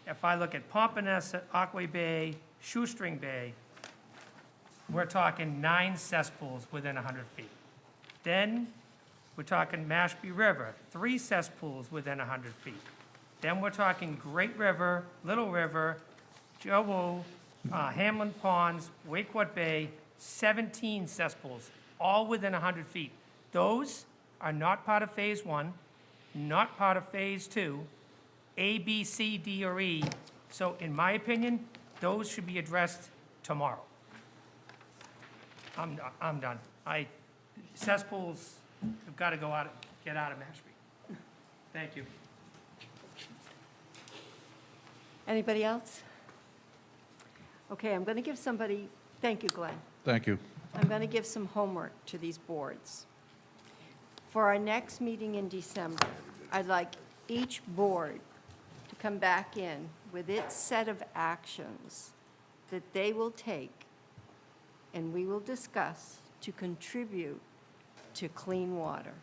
[SPEAKER 4] if I look at Pompanesett, Aquay Bay, Shoestring Bay, we're talking 9 cesspools within 100 feet. Then we're talking Mashpee River, 3 cesspools within 100 feet. Then we're talking Great River, Little River, Jowo, Hamlin Ponds, Wakewood Bay, 17 cesspools, all within 100 feet. Those are not part of Phase 1, not part of Phase 2, A, B, C, D, or E. So in my opinion, those should be addressed tomorrow. I'm done. Cesspools have got to get out of Mashpee. Thank you.
[SPEAKER 1] Anybody else? Okay, I'm going to give somebody, thank you, Glenn.
[SPEAKER 21] Thank you.
[SPEAKER 1] I'm going to give some homework to these boards. For our next meeting in December, I'd like each board to come back in with its set of actions that they will take and we will discuss to contribute to clean water.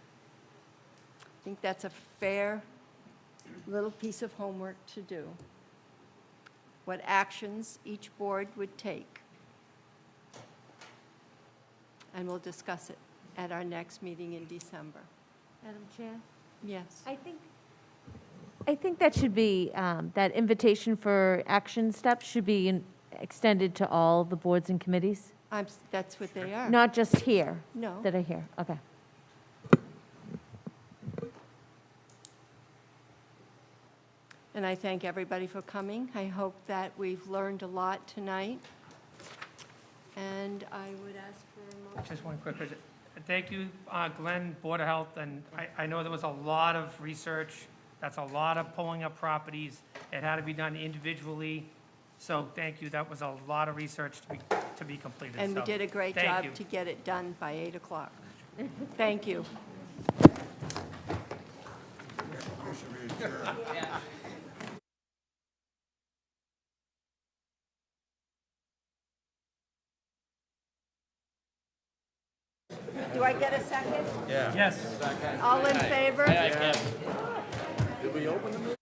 [SPEAKER 1] I think that's a fair little piece of homework to do. What actions each board would take. And we'll discuss it at our next meeting in December.
[SPEAKER 14] Madam Chair?
[SPEAKER 1] Yes.
[SPEAKER 14] I think that should be, that invitation for action steps should be extended to all the boards and committees,
[SPEAKER 1] That's what they are.
[SPEAKER 14] not just here.
[SPEAKER 1] No.
[SPEAKER 14] That are here, okay.
[SPEAKER 1] And I thank everybody for coming. I hope that we've learned a lot tonight. And I would ask for a motion.
[SPEAKER 4] Just one quick question. Thank you, Glenn, Board of Health, and I know there was a lot of research. That's a lot of pulling up properties. It had to be done individually. So thank you. That was a lot of research to be completed.
[SPEAKER 1] And we
[SPEAKER 4] So,
[SPEAKER 1] did a great
[SPEAKER 4] thank
[SPEAKER 1] job
[SPEAKER 4] you.
[SPEAKER 1] to get it done by 8 o'clock. Thank you. Do I get a second?
[SPEAKER 7] Yeah.
[SPEAKER 4] Yes.
[SPEAKER 1] All in favor?
[SPEAKER 7] Did we open the meeting?